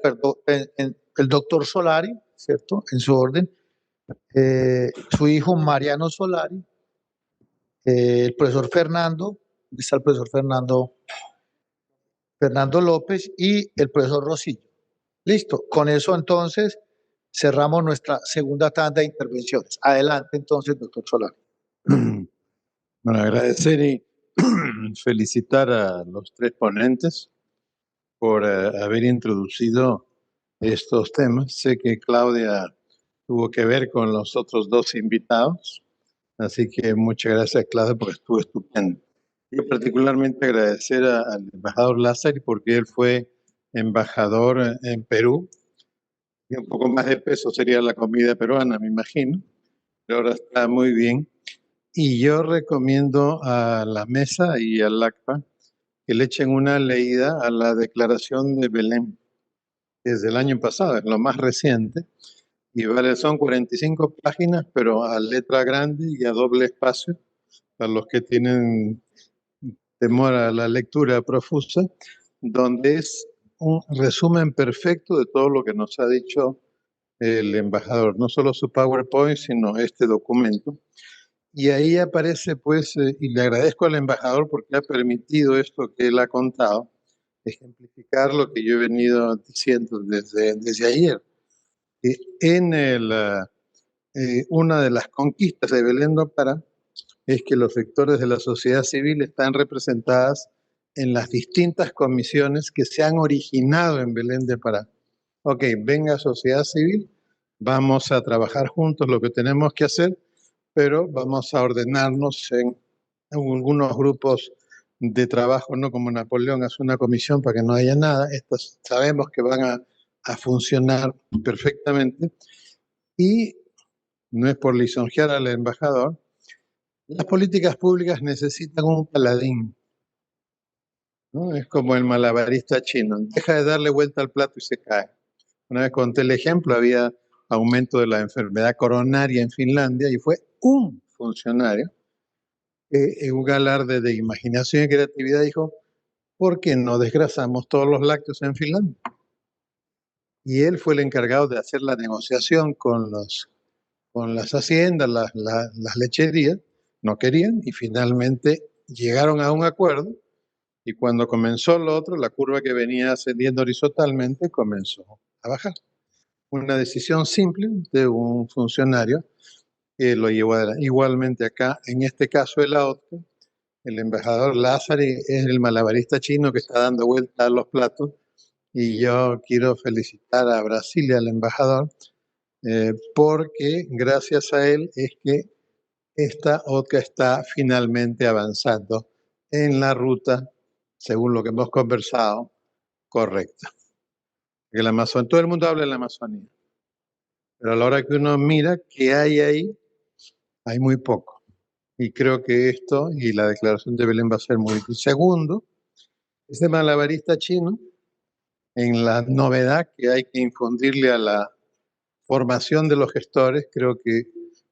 acuerdo, el doctor Solari, ¿cierto? En su orden, su hijo Mariano Solari, el profesor Fernando, ¿dónde está el profesor Fernando? Fernando López y el profesor Rosillo. Listo, con eso entonces cerramos nuestra segunda tanda de intervenciones. Adelante entonces, doctor Solari. Bueno, agradecer y felicitar a los tres ponentes por haber introducido estos temas. Sé que Claudia tuvo que ver con los otros dos invitados, así que muchas gracias, Claudia, porque estuvo estupendo. Yo particularmente agradecer al embajador Lázari porque él fue embajador en Perú, y un poco más de peso sería la comida peruana, me imagino, pero ahora está muy bien. Y yo recomiendo a la mesa y al ACPA que le echen una leída a la declaración de Belén, desde el año pasado, es lo más reciente, y vale, son 45 páginas, pero a letra grande y a doble espacio, para los que tienen temor a la lectura profusa, donde es un resumen perfecto de todo lo que nos ha dicho el embajador, no solo su PowerPoint, sino este documento. Y ahí aparece, pues, y le agradezco al embajador porque ha permitido esto que él ha contado, ejemplificar lo que yo he venido diciendo desde ayer. Una de las conquistas de Belén do Pará es que los sectores de la sociedad civil están representadas en las distintas comisiones que se han originado en Belén de Pará. Ok, venga sociedad civil, vamos a trabajar juntos lo que tenemos que hacer, pero vamos a ordenarnos en algunos grupos de trabajo, no como Napoleón hace una comisión para que no haya nada. Estas sabemos que van a funcionar perfectamente y no es por lisonjear al embajador, las políticas públicas necesitan un paladín, ¿no? Es como el malabarista chino, deja de darle vuelta al plato y se cae. Una vez conté el ejemplo, había aumento de la enfermedad coronaria en Finlandia y fue un funcionario que en un alarde de imaginación y creatividad dijo, ¿por qué no desgrasamos todos los lácteos en Finlandia? Y él fue el encargado de hacer la negociación con las haciendas, las lecherías, no querían y finalmente llegaron a un acuerdo y cuando comenzó lo otro, la curva que venía ascendiendo horizontalmente comenzó a bajar. Una decisión simple de un funcionario que lo llevó adelante. Igualmente acá, en este caso de la OTCA, el embajador Lázari es el malabarista chino que está dando vuelta a los platos y yo quiero felicitar a Brasil y al embajador porque gracias a él es que esta OTCA está finalmente avanzando en la ruta, según lo que hemos conversado, correcta. El Amazon, todo el mundo habla de la Amazonía, pero a la hora que uno mira qué hay ahí, hay muy poco. Y creo que esto y la declaración de Belén va a ser muy útil. Segundo, este malabarista chino, en la novedad que hay que infundirle a la formación de los gestores, creo que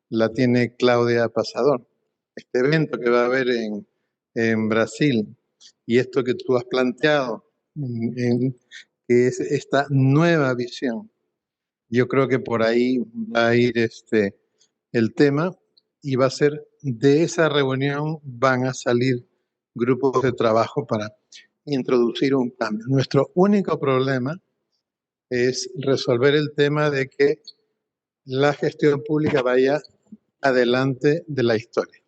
la tiene Claudia Pasador. Este evento que va a haber en Brasil y esto que tú has planteado, que es esta nueva visión, yo creo que por ahí va a ir el tema y va a ser de esa reunión van a salir grupos de trabajo para introducir un cambio. Nuestro único problema es resolver el tema de que la gestión pública vaya adelante de la historia.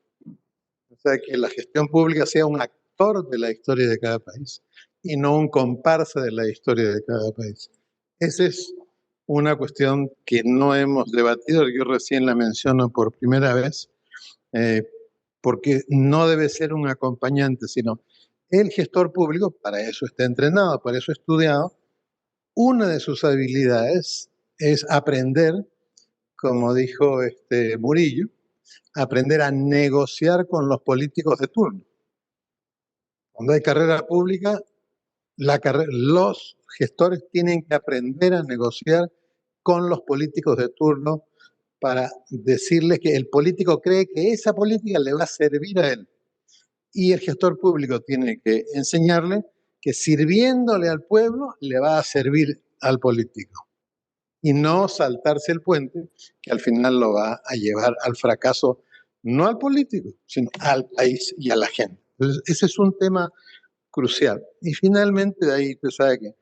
O sea, que la gestión pública sea un actor de la historia de cada país y no un comparsa de la historia de cada país. Esa es una cuestión que no hemos debatido, yo recién la menciono por primera vez, porque no debe ser un acompañante, sino el gestor público, para eso está entrenado, para eso estudiado, una de sus habilidades es aprender, como dijo Murillo, aprender a negociar con los políticos de turno. Cuando hay carrera pública, los gestores tienen que aprender a negociar con los políticos de turno para decirles que el político cree que esa política le va a servir a él. Y el gestor público tiene que enseñarle que sirviéndole al pueblo le va a servir al político y no saltarse el puente que al final lo va a llevar al fracaso, no al político, sino al país y a la gente. Entonces, ese es un tema crucial. Y finalmente, de ahí, usted sabe que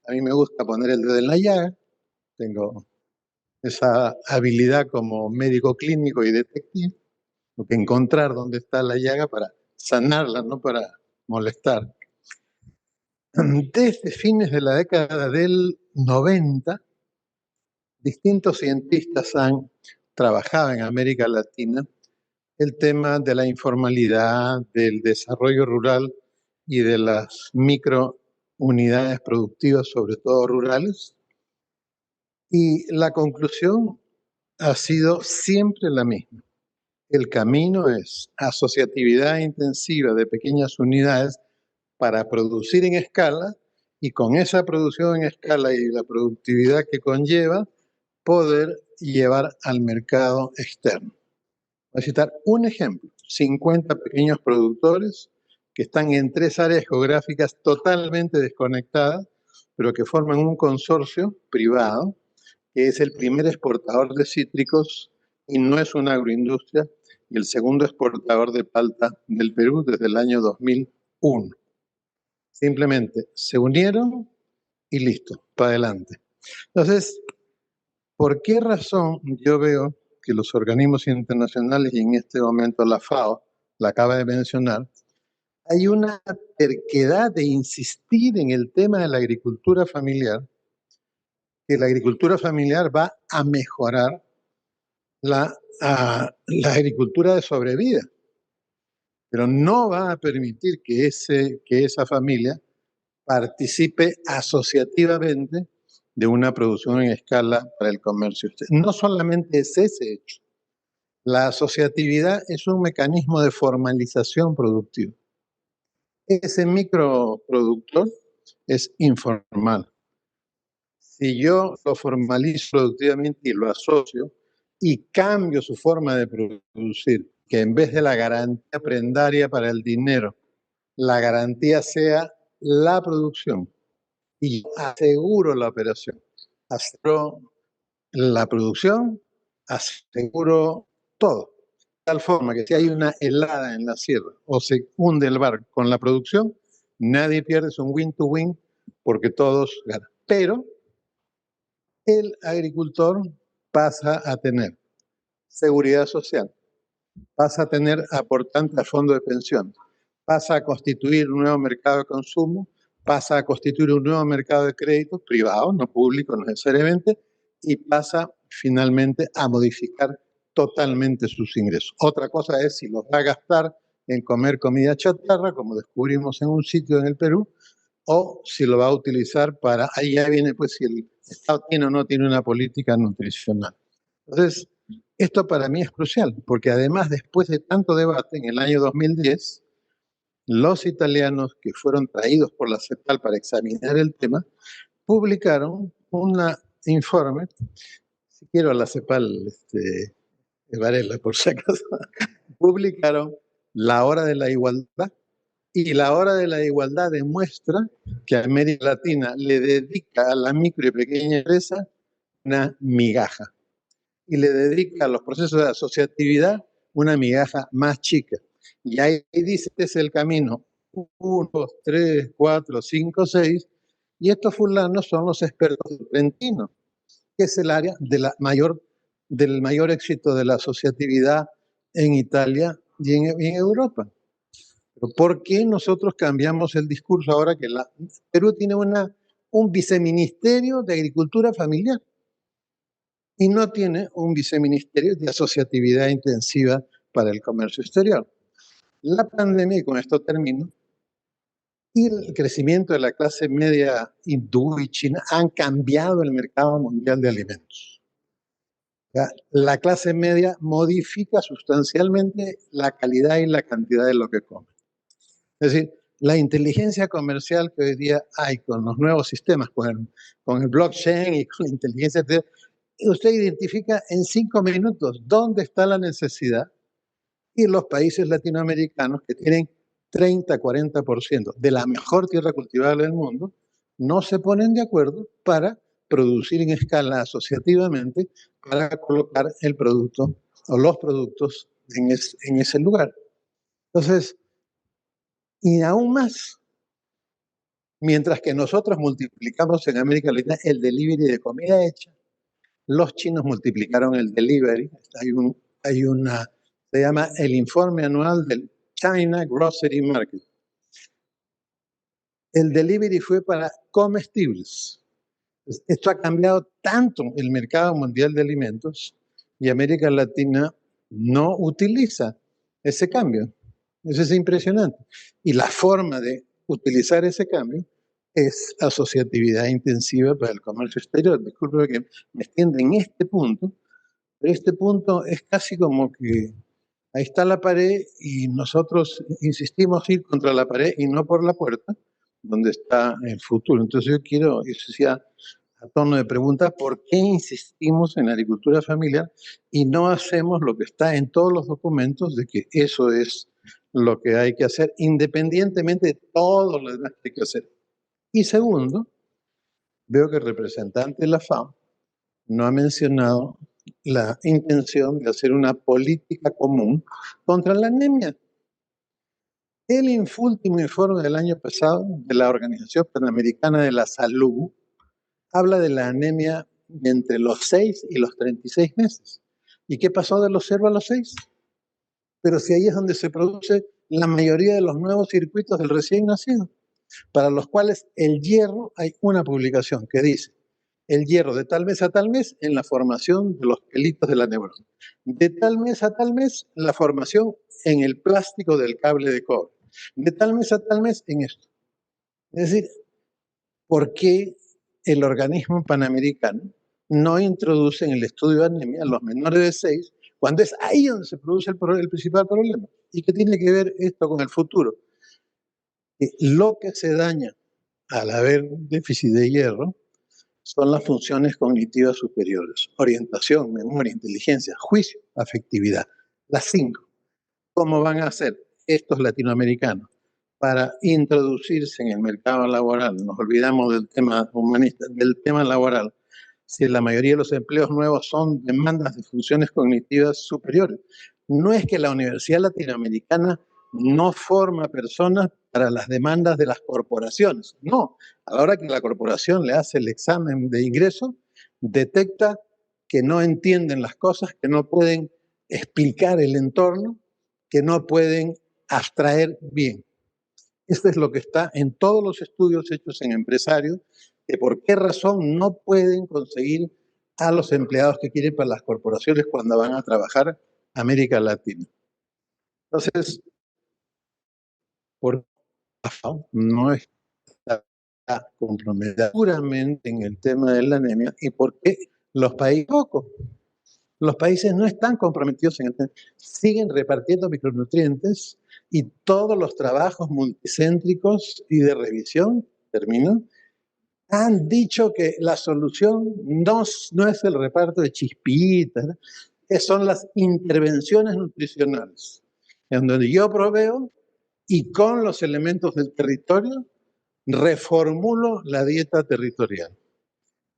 a mí me gusta poner el dedo en la llaga, tengo esa habilidad como médico clínico y detective, lo que encontrar dónde está la llaga para sanarla, no para molestar. Desde fines de la década del 90, distintos cientistas han trabajado en América Latina el tema de la informalidad, del desarrollo rural y de las microunidades productivas, sobre todo rurales. Y la conclusión ha sido siempre la misma. El camino es asociatividad intensiva de pequeñas unidades para producir en escala y con esa producción en escala y la productividad que conlleva, poder llevar al mercado externo. Voy a citar un ejemplo, 50 pequeños productores que están en 3 áreas geográficas totalmente desconectadas, pero que forman un consorcio privado, que es el primer exportador de cítricos y no es una agroindustria, y el segundo exportador de palta del Perú desde el año 2001. Simplemente se unieron y listo, para adelante. Entonces, ¿por qué razón yo veo que los organismos internacionales, y en este momento la FAO, la acaba de mencionar, hay una terquedad de insistir en el tema de la agricultura familiar, que la agricultura familiar va a mejorar la agricultura de sobrevida, pero no va a permitir que esa familia participe asociativamente de una producción en escala para el comercio exterior. No solamente es ese hecho. La asociatividad es un mecanismo de formalización productiva. Ese microproductor es informal. Si yo lo formalizo productivamente y lo asocio y cambio su forma de producir, que en vez de la garantía prendaria para el dinero, la garantía sea la producción y aseguro la operación, aseguro la producción, aseguro todo. De tal forma que si hay una helada en la sierra o se hunde el barco con la producción, nadie pierde, es un win-to-win porque todos ganan. Pero el agricultor pasa a tener seguridad social, pasa a tener aportante a fondo de pensión, pasa a constituir un nuevo mercado de consumo, pasa a constituir un nuevo mercado de créditos privado, no público necesariamente, y pasa finalmente a modificar totalmente sus ingresos. Otra cosa es si los va a gastar en comer comida chatarra, como descubrimos en un sitio en el Perú, o si lo va a utilizar para, ahí ya viene pues si el Estado tiene o no tiene una política nutricional. Entonces, esto para mí es crucial, porque además después de tanto debate, en el año 2010, los italianos que fueron traídos por la CEPAL para examinar el tema, publicaron un informe, si quiero a la CEPAL, Varela por si acaso, publicaron la hora de la igualdad, y la hora de la igualdad demuestra que América Latina le dedica a la micro y pequeña empresa una migaja y le dedica a los procesos de asociatividad una migaja más chica. Y ahí dice, este es el camino, 1, 2, 3, 4, 5, 6, y estos fulanos son los expertos del Trentino, que es el área de del mayor éxito de la asociatividad en Italia y en Europa. Pero ¿por qué nosotros cambiamos el discurso ahora que Perú tiene un viceministerio de agricultura familiar y no tiene un viceministerio de asociatividad intensiva para el comercio exterior? La pandemia, y con esto termino, y el crecimiento de la clase media hindú y china han cambiado el mercado mundial de alimentos. La clase media modifica sustancialmente la calidad y la cantidad de lo que come. Es decir, la inteligencia comercial que hoy día hay con los nuevos sistemas, con el blockchain y con la inteligencia artificial, usted identifica en 5 minutos dónde está la necesidad, y los países latinoamericanos que tienen 30, 40% de la mejor tierra cultivable del mundo, no se ponen de acuerdo para producir en escala asociativamente para colocar el producto o los productos en ese lugar. Entonces, y aún más, mientras que nosotros multiplicamos en América Latina el delivery de comida hecha, los chinos multiplicaron el delivery. Se llama el informe anual del China Grocery Market. El delivery fue para comestibles. Esto ha cambiado tanto el mercado mundial de alimentos y América Latina no utiliza ese cambio. Eso es impresionante. Y la forma de utilizar ese cambio es asociatividad intensiva para el comercio exterior. Disculpe que me extienda en este punto, pero este punto es casi como que ahí está la pared y nosotros insistimos ir contra la pared y no por la puerta, donde está el futuro. Entonces yo quiero, eso decía a tono de pregunta, ¿por qué insistimos en la agricultura familiar y no hacemos lo que está en todos los documentos de que eso es lo que hay que hacer, independientemente de todo lo demás que hay que hacer? Y segundo, veo que el representante de la FAO no ha mencionado la intención de hacer una política común contra la anemia. El último informe del año pasado de la Organización Panamericana de la Salud habla de la anemia entre los 6 y los 36 meses. ¿Y qué pasó de los 0 a los 6? Pero si ahí es donde se produce la mayoría de los nuevos circuitos del recién nacido, para los cuales el hierro, hay una publicación que dice, el hierro de tal mes a tal mes en la formación de los pelitos de la neurona, de tal mes a tal mes la formación en el plástico del cable de cobre, de tal mes a tal mes en esto. Es decir, ¿por qué el organismo panamericano no introduce en el estudio de anemia a los menores de 6, cuando es ahí donde se produce el principal problema? ¿Y qué tiene que ver esto con el futuro? Lo que se daña al haber déficit de hierro son las funciones cognitivas superiores: orientación, memoria, inteligencia, juicio, afectividad. Las 5. ¿Cómo van a hacer estos latinoamericanos para introducirse en el mercado laboral? Nos olvidamos del tema humanista, del tema laboral, si la mayoría de los empleos nuevos son demandas de funciones cognitivas superiores. No es que la Universidad Latinoamericana no forma personas para las demandas de las corporaciones. No, a la hora que la corporación le hace el examen de ingreso, detecta que no entienden las cosas, que no pueden explicar el entorno, que no pueden abstraer bien. Esto es lo que está en todos los estudios hechos en empresarios, de por qué razón no pueden conseguir a los empleados que quieren para las corporaciones cuando van a trabajar a América Latina. Entonces, ¿por qué no está comprometida puramente en el tema de la anemia y por qué los países poco? Los países no están comprometidos en el tema, siguen repartiendo micronutrientes y todos los trabajos multicéntricos y de revisión, termino, han dicho que la solución no es el reparto de chispitas, ¿no? Son las intervenciones nutricionales, en donde yo proveo y con los elementos del territorio reformulo la dieta territorial.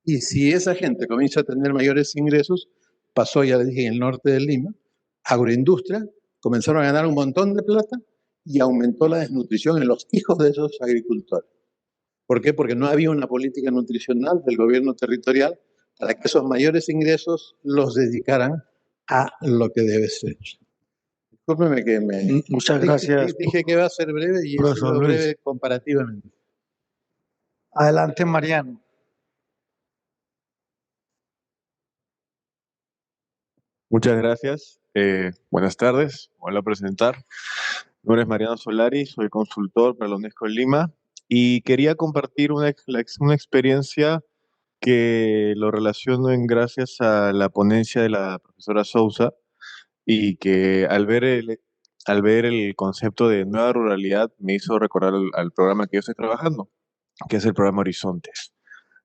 Y si esa gente comienza a tener mayores ingresos, pasó, ya les dije, en el norte de Lima, agroindustria, comenzaron a ganar un montón de plata y aumentó la desnutrición en los hijos de esos agricultores. ¿Por qué? Porque no había una política nutricional del gobierno territorial para que esos mayores ingresos los dedicaran a lo que debe ser. Discúlpeme que Muchas gracias, dije que iba a ser breve y he profesor sido Luis. breve comparativamente. Adelante, Mariano. Muchas gracias. Buenas tardes. Hola a presentar. Mi nombre es Mariano Solari, soy consultor para la UNESCO en Lima y quería compartir una experiencia que lo relaciono en gracias a la ponencia de la profesora Sousa y que al ver el concepto de nueva ruralidad me hizo recordar al programa que yo estoy trabajando, que es el programa Horizontes.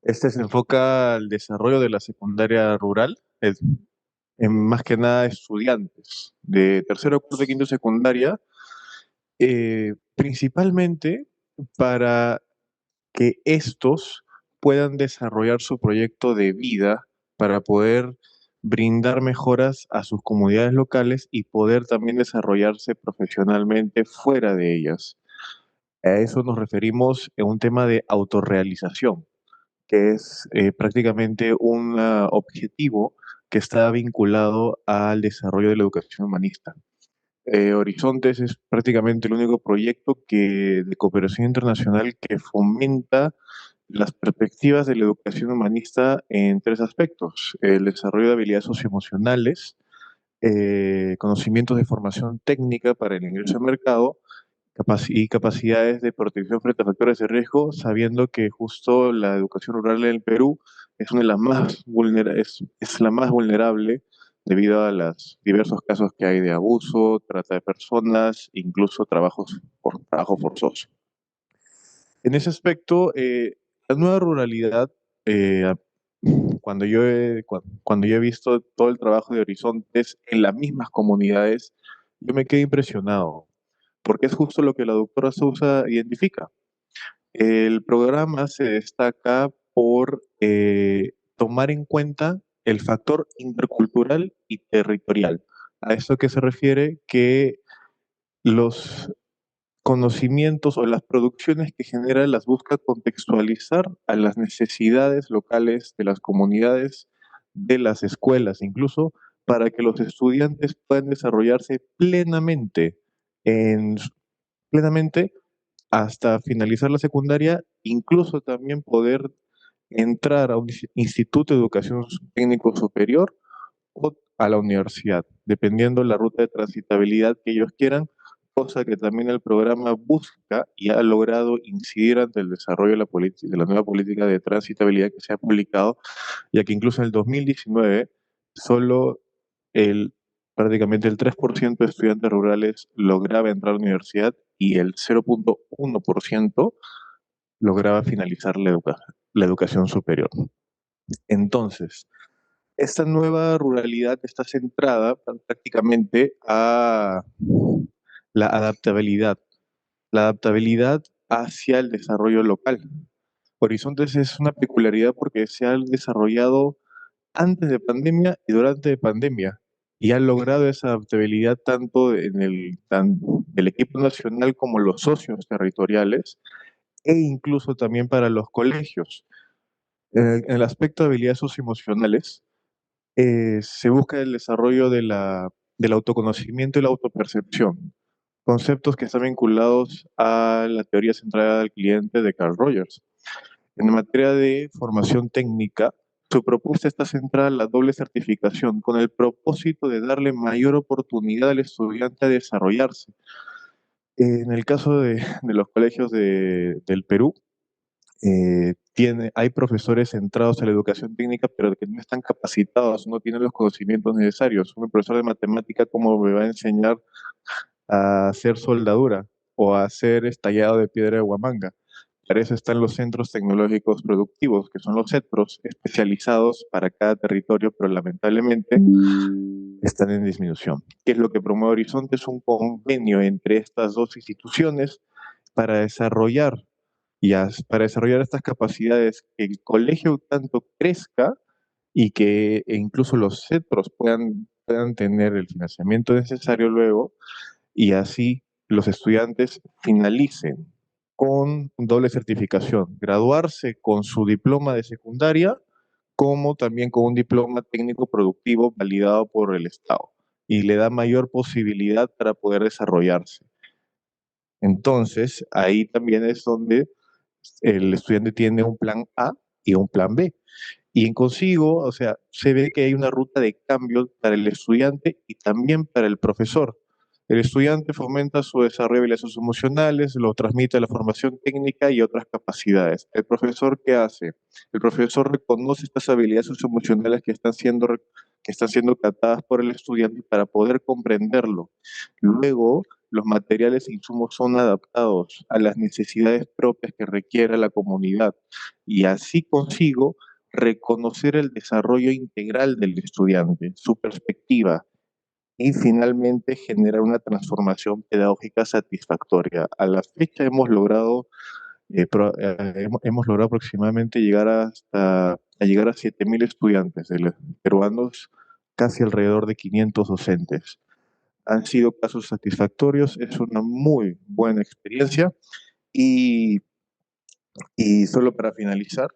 Este se enfoca al desarrollo de la secundaria rural, en más que nada estudiantes de tercero, cuarto y quinto secundaria, principalmente para que estos puedan desarrollar su proyecto de vida para poder brindar mejoras a sus comunidades locales y poder también desarrollarse profesionalmente fuera de ellas. A eso nos referimos en un tema de autorrealización, que es prácticamente un objetivo que está vinculado al desarrollo de la educación humanista. Horizontes es prácticamente el único proyecto de cooperación internacional que fomenta las perspectivas de la educación humanista en tres aspectos: el desarrollo de habilidades socioemocionales, conocimientos de formación técnica para el ingreso al mercado y capacidades de protección frente a factores de riesgo, sabiendo que justo la educación rural en el Perú es una de las es la más vulnerable debido a los diversos casos que hay de abuso, trata de personas, incluso trabajo forzoso. En ese aspecto, la nueva ruralidad, eh, cuando yo he visto todo el trabajo de Horizontes en las mismas comunidades, yo me quedé impresionado, porque es justo lo que la doctora Sousa identifica. El programa se destaca por tomar en cuenta el factor intercultural y territorial. A esto que se refiere que los conocimientos o las producciones que genera las busca contextualizar a las necesidades locales de las comunidades, de las escuelas, incluso para que los estudiantes puedan desarrollarse en, plenamente hasta finalizar la secundaria, incluso también poder entrar a un instituto de educación técnico superior o a la universidad, dependiendo la ruta de transitabilidad que ellos quieran, cosa que también el programa busca y ha logrado incidir ante el desarrollo de la nueva política de transitabilidad que se ha publicado, ya que incluso en el 2019 solo el, prácticamente el 3% de estudiantes rurales lograba entrar a la universidad y el 0,1% lograba finalizar la educación superior. Entonces, esta nueva ruralidad está centrada prácticamente a la la adaptabilidad hacia el desarrollo local. Horizontes es una peculiaridad porque se ha desarrollado antes de pandemia y durante pandemia y ha logrado esa adaptabilidad tanto del equipo nacional como los socios territoriales e incluso también para los colegios. En el aspecto de habilidades socioemocionales, se busca el desarrollo del autoconocimiento y la autopercepción, conceptos que están vinculados a la teoría centrada del cliente de Carl Rogers. En materia de formación técnica, su propuesta está centrada en la doble certificación, con el propósito de darle mayor oportunidad al estudiante a desarrollarse. En el caso de los colegios del Perú, hay profesores centrados en la educación técnica, pero que no están capacitados, no tienen los conocimientos necesarios. Un profesor de matemática, ¿cómo me va a enseñar a hacer soldadura o a hacer estallado de piedra de Huamanga? Para eso están los centros tecnológicos productivos, que son los CETPROS, especializados para cada territorio, pero lamentablemente están en disminución. ¿Qué es lo que promueve Horizonte? Es un convenio entre estas dos instituciones para desarrollar para desarrollar estas capacidades, que el colegio tanto crezca y que incluso los CETPROS puedan tener el financiamiento necesario luego y así los estudiantes finalicen con doble certificación, graduarse con su diploma de secundaria como también con un diploma técnico productivo validado por el Estado y le da mayor posibilidad para poder desarrollarse. Entonces, ahí también es donde el estudiante tiene un plan A y un plan B. Y en consigo, o sea, se ve que hay una ruta de cambio para el estudiante y también para el profesor. El estudiante fomenta su desarrollo de habilidades socioemocionales, lo transmite a la formación técnica y otras capacidades. ¿El profesor qué hace? El profesor reconoce estas habilidades socioemocionales que están siendo tratadas por el estudiante para poder comprenderlo. Luego, los materiales e insumos son adaptados a las necesidades propias que requiere la comunidad y así consigo reconocer el desarrollo integral del estudiante, su perspectiva y finalmente generar una transformación pedagógica satisfactoria. A la fecha hemos logrado hemos logrado aproximadamente llegar a llegar a 7.000 estudiantes peruanos, casi alrededor de 500 docentes. Han sido casos satisfactorios, es una muy buena experiencia y, y solo para finalizar,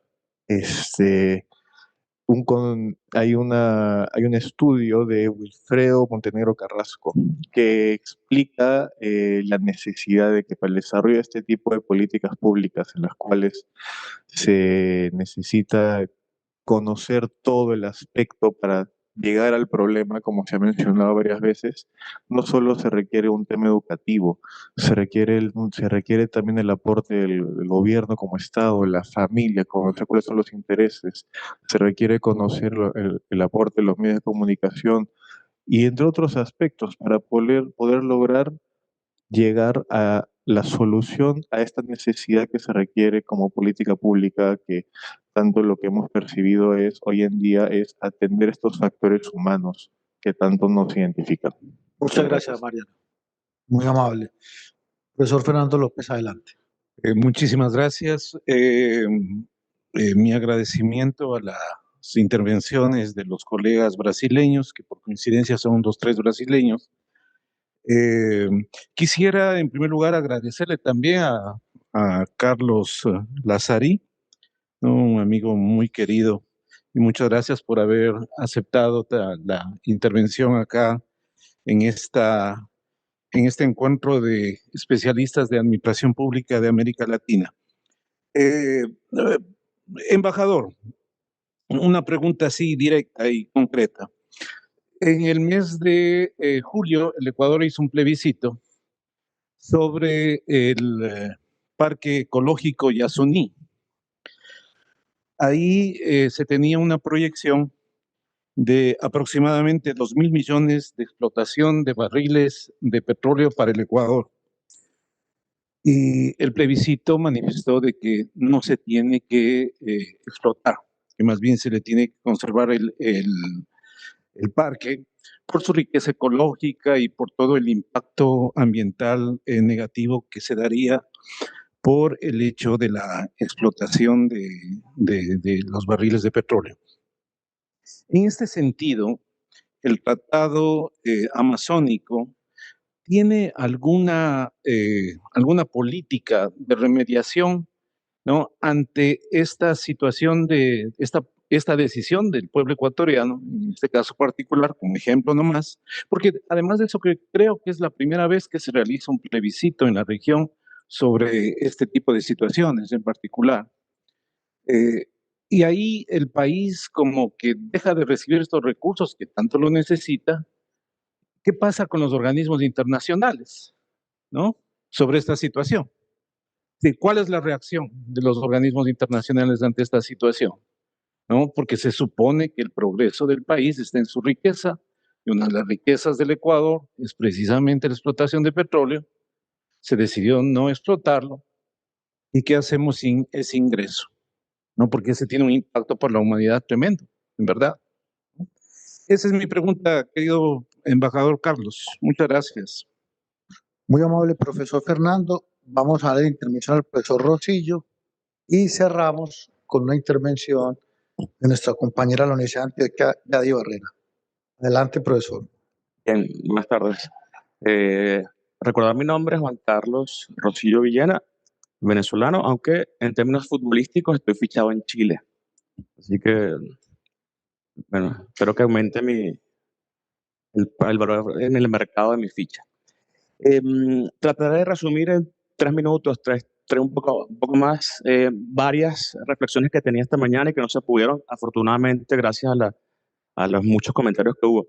hay un estudio de Wilfredo Montenegro Carrasco que explica la necesidad de que para el desarrollo de este tipo de políticas públicas en las cuales se necesita conocer todo el aspecto para llegar al problema, como se ha mencionado varias veces, no solo se requiere un tema educativo, se requiere también el aporte del gobierno como Estado, la familia, conocer cuáles son los intereses, se requiere conocer el aporte de los medios de comunicación y entre otros aspectos para poder lograr llegar a la solución a esta necesidad que se requiere como política pública, que tanto lo que hemos percibido es hoy en día es atender estos factores humanos que tanto nos identifican. Muchas gracias, Mariano. Muy amable. Profesor Fernando López, adelante. Muchísimas gracias. Mi agradecimiento a las intervenciones de los colegas brasileños, que por coincidencia son 3 brasileños. Quisiera en primer lugar agradecerle también a Carlos Lazari, ¿no? Un amigo muy querido, y muchas gracias por haber aceptado la intervención acá en este encuentro de especialistas de administración pública de América Latina. Embajador, una pregunta así directa y concreta. En el mes de julio, el Ecuador hizo un plebiscito sobre el Parque Ecológico Yasuní. Ahí se tenía una proyección de aproximadamente 2.000 millones de explotación de barriles de petróleo para el Ecuador. Y el plebiscito manifestó de que no se tiene que explotar, que más bien se le tiene que conservar el parque por su riqueza ecológica y por todo el impacto ambiental negativo que se daría por el hecho de la explotación de los barriles de petróleo. En este sentido, el Tratado Amazónico tiene alguna política de remediación, ¿no?, ante esta situación de esta decisión del pueblo ecuatoriano, en este caso particular, como ejemplo nomás, porque además de eso que creo que es la primera vez que se realiza un plebiscito en la región sobre este tipo de situaciones en particular. Y ahí el país como que deja de recibir estos recursos que tanto lo necesita. ¿Qué pasa con los organismos internacionales, ¿no?, sobre esta situación? ¿Cuál es la reacción de los organismos internacionales ante esta situación? ¿No? Porque se supone que el progreso del país está en su riqueza, y una de las riquezas del Ecuador es precisamente la explotación de petróleo. Se decidió no explotarlo. ¿Y qué hacemos sin ese ingreso? ¿No? Porque ese tiene un impacto por la humanidad tremendo, en verdad. Esa es mi pregunta, querido embajador Carlos. Muchas gracias. Muy amable, profesor Fernando. Vamos a dar la intervención al profesor Rosillo y cerramos con una intervención de nuestra compañera de la Universidad de Antioquia, Yadi Barrera. Adelante, profesor. Bien, buenas tardes. Recordar mi nombre es Juan Carlos Rosillo Villena, venezolano, aunque en términos futbolísticos estoy fichado en Chile. Así que, bueno, espero que aumente el valor en el mercado de mi ficha. Trataré de resumir en 3 minutos, un poco más, varias reflexiones que tenía esta mañana y que no se pudieron, afortunadamente, gracias a los muchos comentarios que hubo.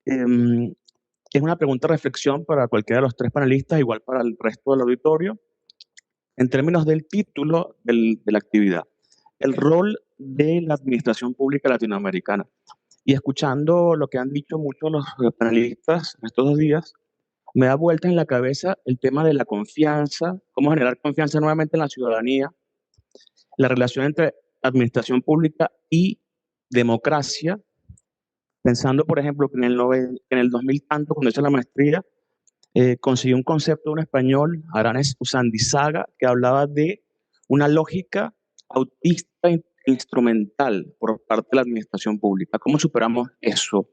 Es una pregunta de reflexión para cualquiera de los 3 panelistas, igual para el resto del auditorio, en términos del título de la actividad, el rol de la administración pública latinoamericana. Y escuchando lo que han dicho muchos de los panelistas estos 2 días, me da vuelta en la cabeza el tema de la confianza, cómo generar confianza nuevamente en la ciudadanía, la relación entre administración pública y democracia, pensando, por ejemplo, que en el 2000 tanto, cuando hice la maestría, conseguí un concepto de un español, Aranés Usandizaga, que hablaba de una lógica autista instrumental por parte de la administración pública. ¿Cómo superamos eso?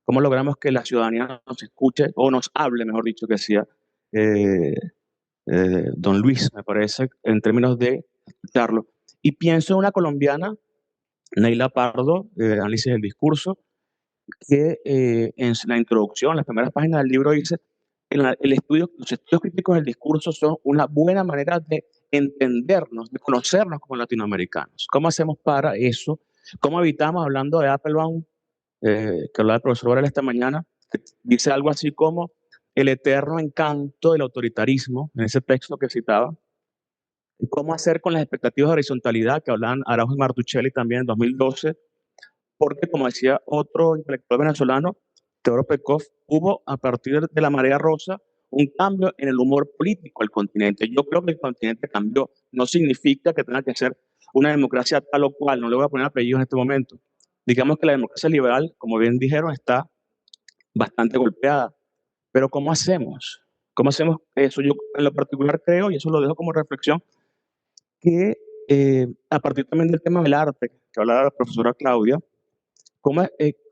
¿Cómo logramos que la ciudadanía nos escuche o nos hable, mejor dicho, que decía eh, don Luis, me parece, en términos de escucharlo? Y pienso en una colombiana, Neila Pardo, análisis del discurso, que en la introducción, en las primeras páginas del libro dice, los estudios críticos del discurso son una buena manera de entendernos, de conocernos como latinoamericanos. ¿Cómo hacemos para eso? ¿Cómo evitamos, hablando de Applebaum, que hablaba el profesor Varela esta mañana, que dice algo así como el eterno encanto del autoritarismo, en ese texto que citaba? ¿Cómo hacer con las expectativas de horizontalidad que hablaban Araujo y Martuchelli también en 2012? Porque, como decía otro intelectual venezolano, Teodoro Pekov, hubo a partir de la marea rosa un cambio en el humor político del continente. Yo creo que el continente cambió. No significa que tenga que ser una democracia tal o cual, no le voy a poner apellidos en este momento. Digamos que la democracia liberal, como bien dijeron, está bastante golpeada. Pero ¿cómo hacemos? ¿Cómo hacemos eso? Yo en lo particular creo, y eso lo dejo como reflexión, que a partir también del tema del arte, que hablaba la profesora Claudia, cómo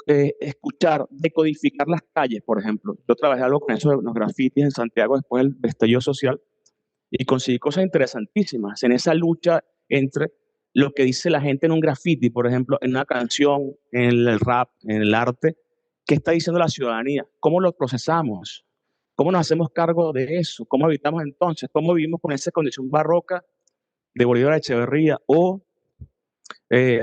escuchar, decodificar las calles, por ejemplo. Yo trabajé algo con eso de los grafitis en Santiago después del estallido social y conseguí cosas interesantísimas en esa lucha entre lo que dice la gente en un graffiti, por ejemplo, en una canción, en el rap, en el arte, qué está diciendo la ciudadanía, cómo lo procesamos, cómo nos hacemos cargo de eso, cómo evitamos entonces, cómo vivimos con esa condición barroca de Bolívar Echeverría o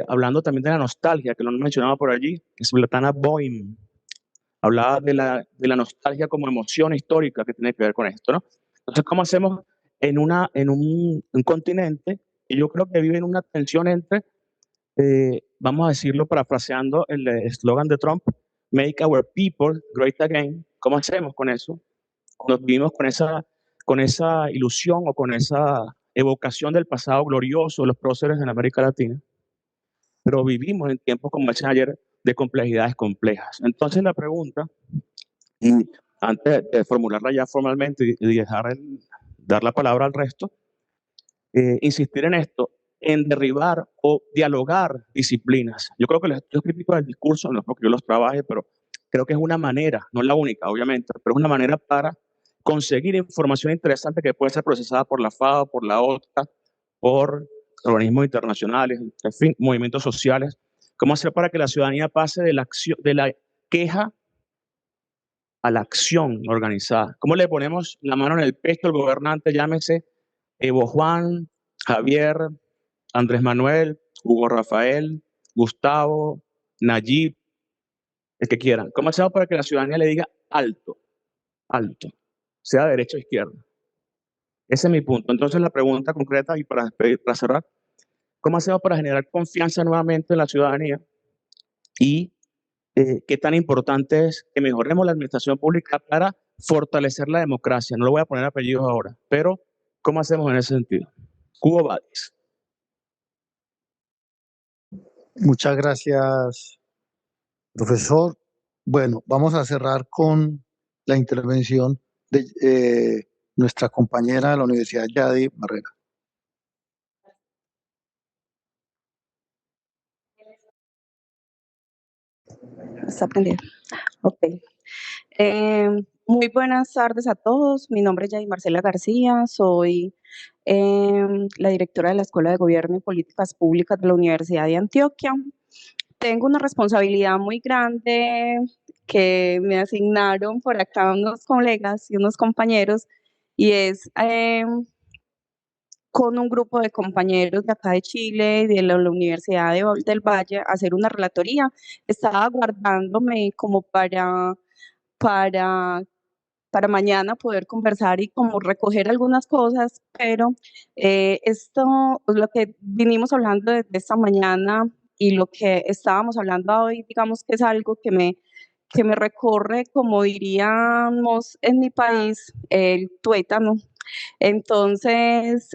hablando también de la nostalgia, que lo han mencionado por allí, que Svetlana Boym hablaba de la nostalgia como emoción histórica que tiene que ver con esto, ¿no? Entonces, ¿cómo hacemos en un continente? Y yo creo que vive en una tensión entre, vamos a decirlo parafraseando el eslogan de Trump, Make Our People Great Again. ¿Cómo hacemos con eso? Cuando vivimos con esa ilusión o con esa evocación del pasado glorioso de los próceres en América Latina, pero vivimos en tiempos, como decía ayer, de complejidades complejas. Entonces la pregunta, y antes de formularla ya formalmente y dar la palabra al resto, insistir en esto, en derribar o dialogar disciplinas. Yo creo que los estudios críticos del discurso, no es porque yo los trabaje, pero creo que es una manera, no es la única, obviamente, pero es una manera para conseguir información interesante que puede ser procesada por la FAO, por la OTCA, por organismos internacionales, en fin, movimientos sociales. ¿Cómo hacer para que la ciudadanía pase de la queja a la acción organizada? ¿Cómo le ponemos la mano en el pecho al gobernante, llámese Evo Juan, Javier, Andrés Manuel, Hugo Rafael, Gustavo, Nayib, el que quieran? ¿Cómo hacemos para que la ciudadanía le diga alto, alto, sea derecha o izquierda? Ese es mi punto. Entonces la pregunta concreta y para cerrar, ¿cómo hacemos para generar confianza nuevamente en la ciudadanía? Y qué tan importante es que mejoremos la administración pública para fortalecer la democracia. No le voy a poner apellidos ahora, pero ¿cómo hacemos en ese sentido? Cubo Badis. Muchas gracias, profesor. Bueno, vamos a cerrar con la intervención de nuestra compañera de la Universidad, Yadi Barrera. Está aprendiendo. Ok. Muy buenas tardes a todos. Mi nombre es Yadi Marcela García. Soy la directora de la Escuela de Gobierno y Políticas Públicas de la Universidad de Antioquia. Tengo una responsabilidad muy grande que me asignaron por acá unos colegas y unos compañeros, y es con un grupo de compañeros de acá de Chile, de la Universidad del Valle, hacer una relatoría. Estaba guardándome como para, para mañana poder conversar y como recoger algunas cosas, pero esto, lo que vinimos hablando desde esta mañana y lo que estábamos hablando hoy, digamos que es algo que me recorre, como diríamos en mi país, el tuétano. Entonces,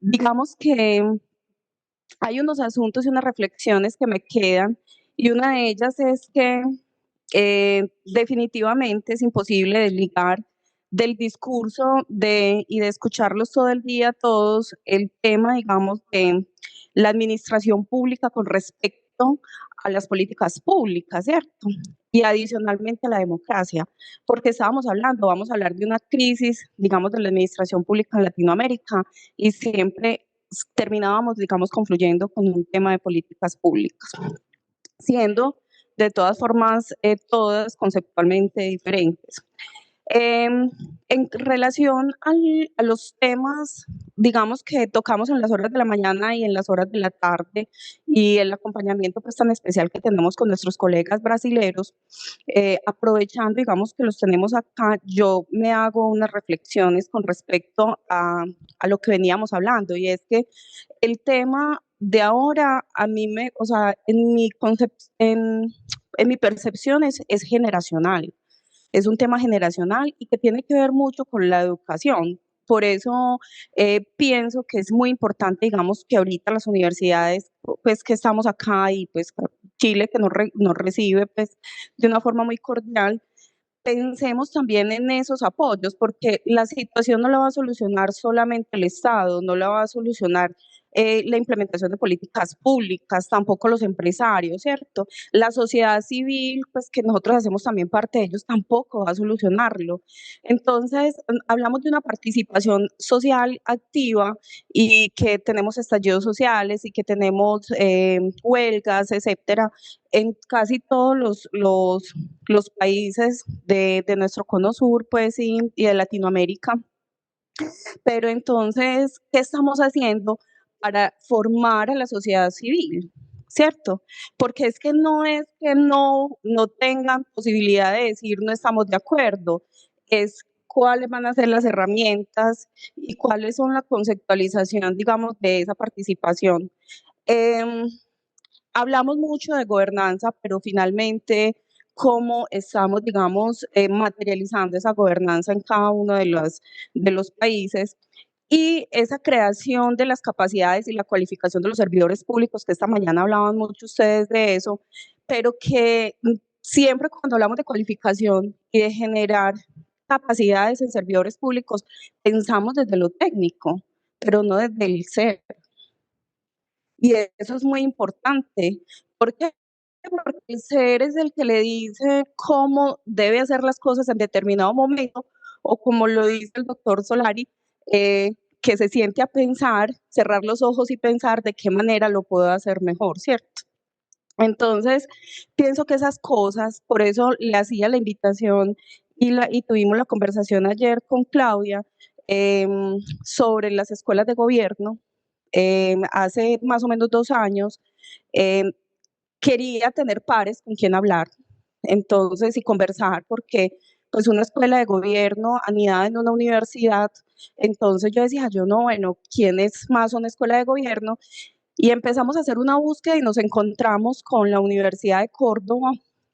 digamos que hay unos asuntos y unas reflexiones que me quedan, y una de ellas es que definitivamente es imposible desligar del discurso y de escucharlos todo el día todos, el tema, digamos, de la administración pública con respecto a las políticas públicas, ¿cierto? Y adicionalmente a la democracia, porque vamos a hablar de una crisis, digamos, de la administración pública en Latinoamérica y siempre terminábamos, digamos, confluyendo con un tema de políticas públicas, siendo de todas formas todas conceptualmente diferentes. En relación a los temas, digamos, que tocamos en las horas de la mañana y en las horas de la tarde, y el acompañamiento pues tan especial que tenemos con nuestros colegas brasileros, aprovechando, digamos, que los tenemos acá, yo me hago unas reflexiones con respecto a lo que veníamos hablando, y es que el tema de ahora, a mí o sea, en mi percepción es generacional. Es un tema generacional y que tiene que ver mucho con la educación. Por eso pienso que es muy importante, digamos, que ahorita las universidades, pues que estamos acá y pues Chile que nos recibe pues de una forma muy cordial, pensemos también en esos apoyos, porque la situación no la va a solucionar solamente el Estado, no la va a solucionar la implementación de políticas públicas, tampoco los empresarios, ¿cierto? La sociedad civil, pues que nosotros hacemos también parte de ellos, tampoco va a solucionarlo. Entonces, hablamos de una participación social activa y que tenemos estallidos sociales y que tenemos huelgas, etcétera, en casi todos los países de nuestro cono sur, pues, y de Latinoamérica. Pero entonces, ¿qué estamos haciendo para formar a la sociedad civil? ¿Cierto? Porque es que no no tengan posibilidad de decir no estamos de acuerdo, es cuáles van a ser las herramientas y cuáles son la conceptualización, digamos, de esa participación. Hablamos mucho de gobernanza, pero finalmente, ¿cómo estamos, digamos, materializando esa gobernanza en cada uno de los países? Y esa creación de las capacidades y la cualificación de los servidores públicos, que esta mañana hablaban mucho ustedes de eso, pero que siempre cuando hablamos de cualificación y de generar capacidades en servidores públicos, pensamos desde lo técnico, pero no desde el ser. Y eso es muy importante. ¿Por qué? Porque el ser es el que le dice cómo debe hacer las cosas en determinado momento, o como lo dice el doctor Solari, que se siente a pensar, cerrar los ojos y pensar de qué manera lo puedo hacer mejor, ¿cierto? Entonces, pienso que esas cosas, por eso le hacía la invitación y tuvimos la conversación ayer con Claudia sobre las escuelas de gobierno. Hace más o menos 2 años, quería tener pares con quien hablar, entonces, y conversar, porque pues una escuela de gobierno anidada en una universidad, entonces yo decía, yo no, bueno, ¿quién es más una escuela de gobierno? Y empezamos a hacer una búsqueda y nos encontramos con la Universidad de Córdoba,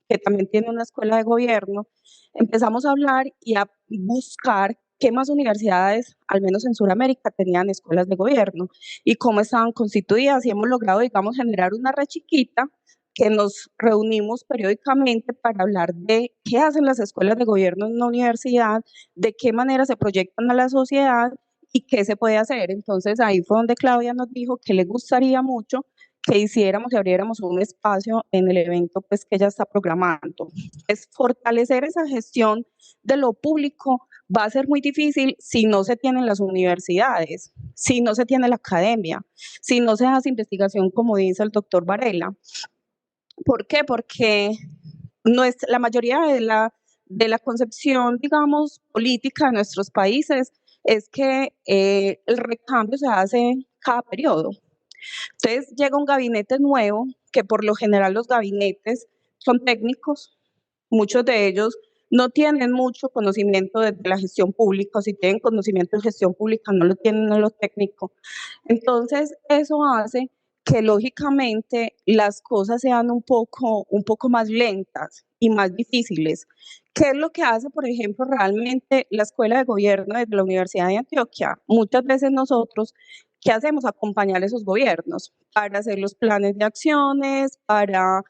que también tiene una escuela de gobierno. Empezamos a hablar y a buscar qué más universidades, al menos en Sudamérica, tenían escuelas de gobierno y cómo estaban constituidas, y hemos logrado, digamos, generar una red chiquita que nos reunimos periódicamente para hablar de qué hacen las escuelas de gobierno en una universidad, de qué manera se proyectan a la sociedad y qué se puede hacer. Entonces ahí fue donde Claudia nos dijo que le gustaría mucho que hiciéramos y abriéramos un espacio en el evento pues que ella está programando. Es fortalecer esa gestión de lo público va a ser muy difícil si no se tienen las universidades, si no se tiene la academia, si no se hace investigación como dice el doctor Varela. ¿Por qué? Porque la mayoría de la concepción, digamos, política de nuestros países es que el recambio se hace cada periodo. Entonces llega un gabinete nuevo, que por lo general los gabinetes son técnicos, muchos de ellos no tienen mucho conocimiento de la gestión pública, o si tienen conocimiento de gestión pública no lo tienen en lo técnico. Entonces eso hace que lógicamente las cosas sean un poco más lentas y más difíciles. ¿Qué es lo que hace, por ejemplo, realmente la Escuela de Gobierno de la Universidad de Antioquia? Muchas veces nosotros, ¿qué hacemos? Acompañar a esos gobiernos para hacer los planes de acciones, para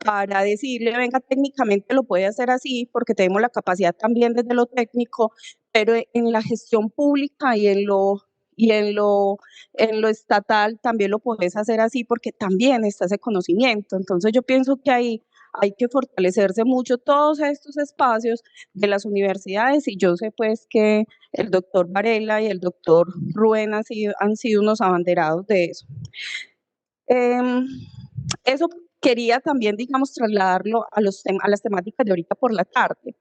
para decirle, venga, técnicamente lo puede hacer así, porque tenemos la capacidad también desde lo técnico, pero en la gestión pública y en lo estatal también lo puedes hacer así, porque también está ese conocimiento. Entonces yo pienso que ahí hay que fortalecerse mucho todos estos espacios de las universidades, y yo sé pues que el doctor Varela y el doctor Rubén han sido unos abanderados de eso. Eso quería también, digamos, trasladarlo a a las temáticas de ahorita por la tarde.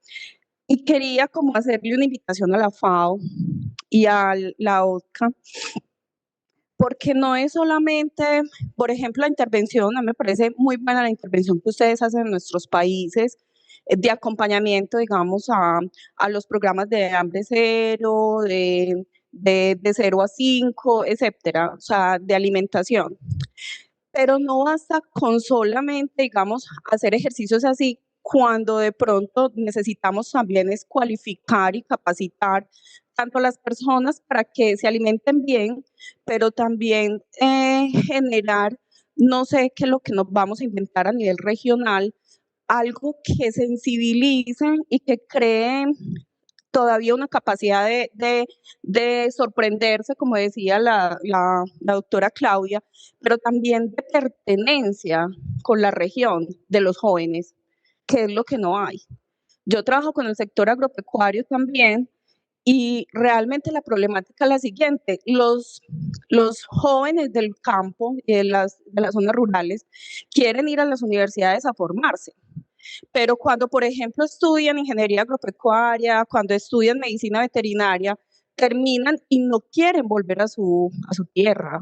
Y quería como hacerle una invitación a la FAO y a la OCA, porque no es solamente, por ejemplo, la intervención, a mí me parece muy buena la intervención que ustedes hacen en nuestros países, de acompañamiento, digamos, a los programas de hambre cero, de 0 a 5, etcétera, o sea, de alimentación. Pero no basta con solamente, digamos, hacer ejercicios así, cuando de pronto necesitamos también es cualificar y capacitar tanto a las personas para que se alimenten bien, pero también generar, no sé qué es lo que nos vamos a inventar a nivel regional, algo que sensibilice y que creen todavía una capacidad de sorprenderse, como decía la doctora Claudia, pero también de pertenencia con la región de los jóvenes, que es lo que no hay. Yo trabajo con el sector agropecuario también, y realmente la problemática es la siguiente: los jóvenes del campo y de las zonas rurales quieren ir a las universidades a formarse, pero cuando, por ejemplo, estudian ingeniería agropecuaria, cuando estudian medicina veterinaria, terminan y no quieren volver a su tierra.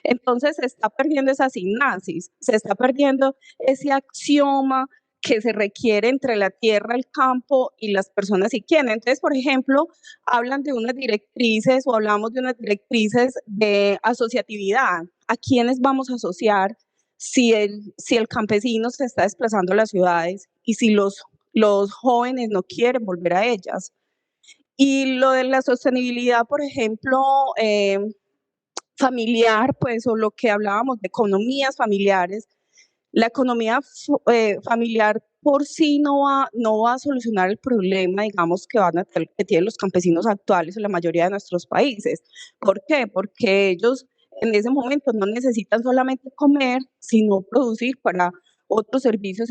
Entonces se está perdiendo esa sinapsis, se está perdiendo ese axioma que se requiere entre la tierra, el campo y las personas y quién. Entonces, por ejemplo, hablan de unas directrices o hablamos de unas directrices de asociatividad. ¿A quiénes vamos a asociar si el campesino se está desplazando a las ciudades y si los jóvenes no quieren volver a ellas? Y lo de la sostenibilidad, por ejemplo, familiar, pues, o lo que hablábamos de economías familiares, la economía familiar por sí no va a solucionar el problema, digamos, que tienen los campesinos actuales en la mayoría de nuestros países. ¿Por qué? Porque ellos en ese momento no necesitan solamente comer, sino producir para otros servicios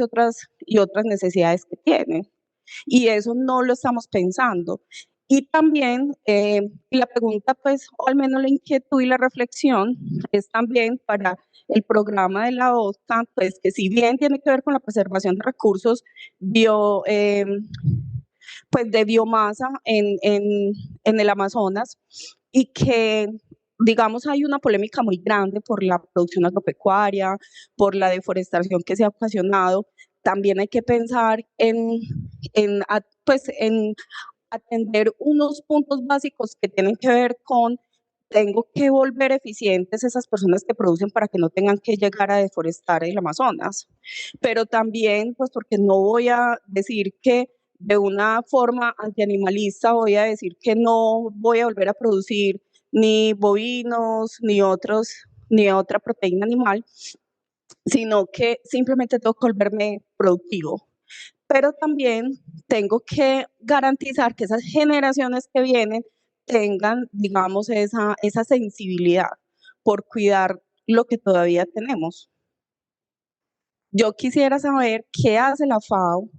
y otras necesidades que tienen. Y eso no lo estamos pensando. Y también la pregunta, pues, o al menos la inquietud y la reflexión, es también para el programa de la OCA, pues, que si bien tiene que ver con la preservación de recursos pues, de biomasa en el Amazonas, y que, digamos, hay una polémica muy grande por la producción agropecuaria, por la deforestación que se ha ocasionado. También hay que pensar pues, en atender unos puntos básicos que tienen que ver con: tengo que volver eficientes esas personas que producen para que no tengan que llegar a deforestar el Amazonas, pero también, pues, porque no voy a decir que de una forma antianimalista voy a decir que no voy a volver a producir ni bovinos, ni otra proteína animal, sino que simplemente tengo que volverme productivo. Pero también tengo que garantizar que esas generaciones que vienen tengan, digamos, esa sensibilidad por cuidar lo que todavía tenemos. Yo quisiera saber qué hace la FAO,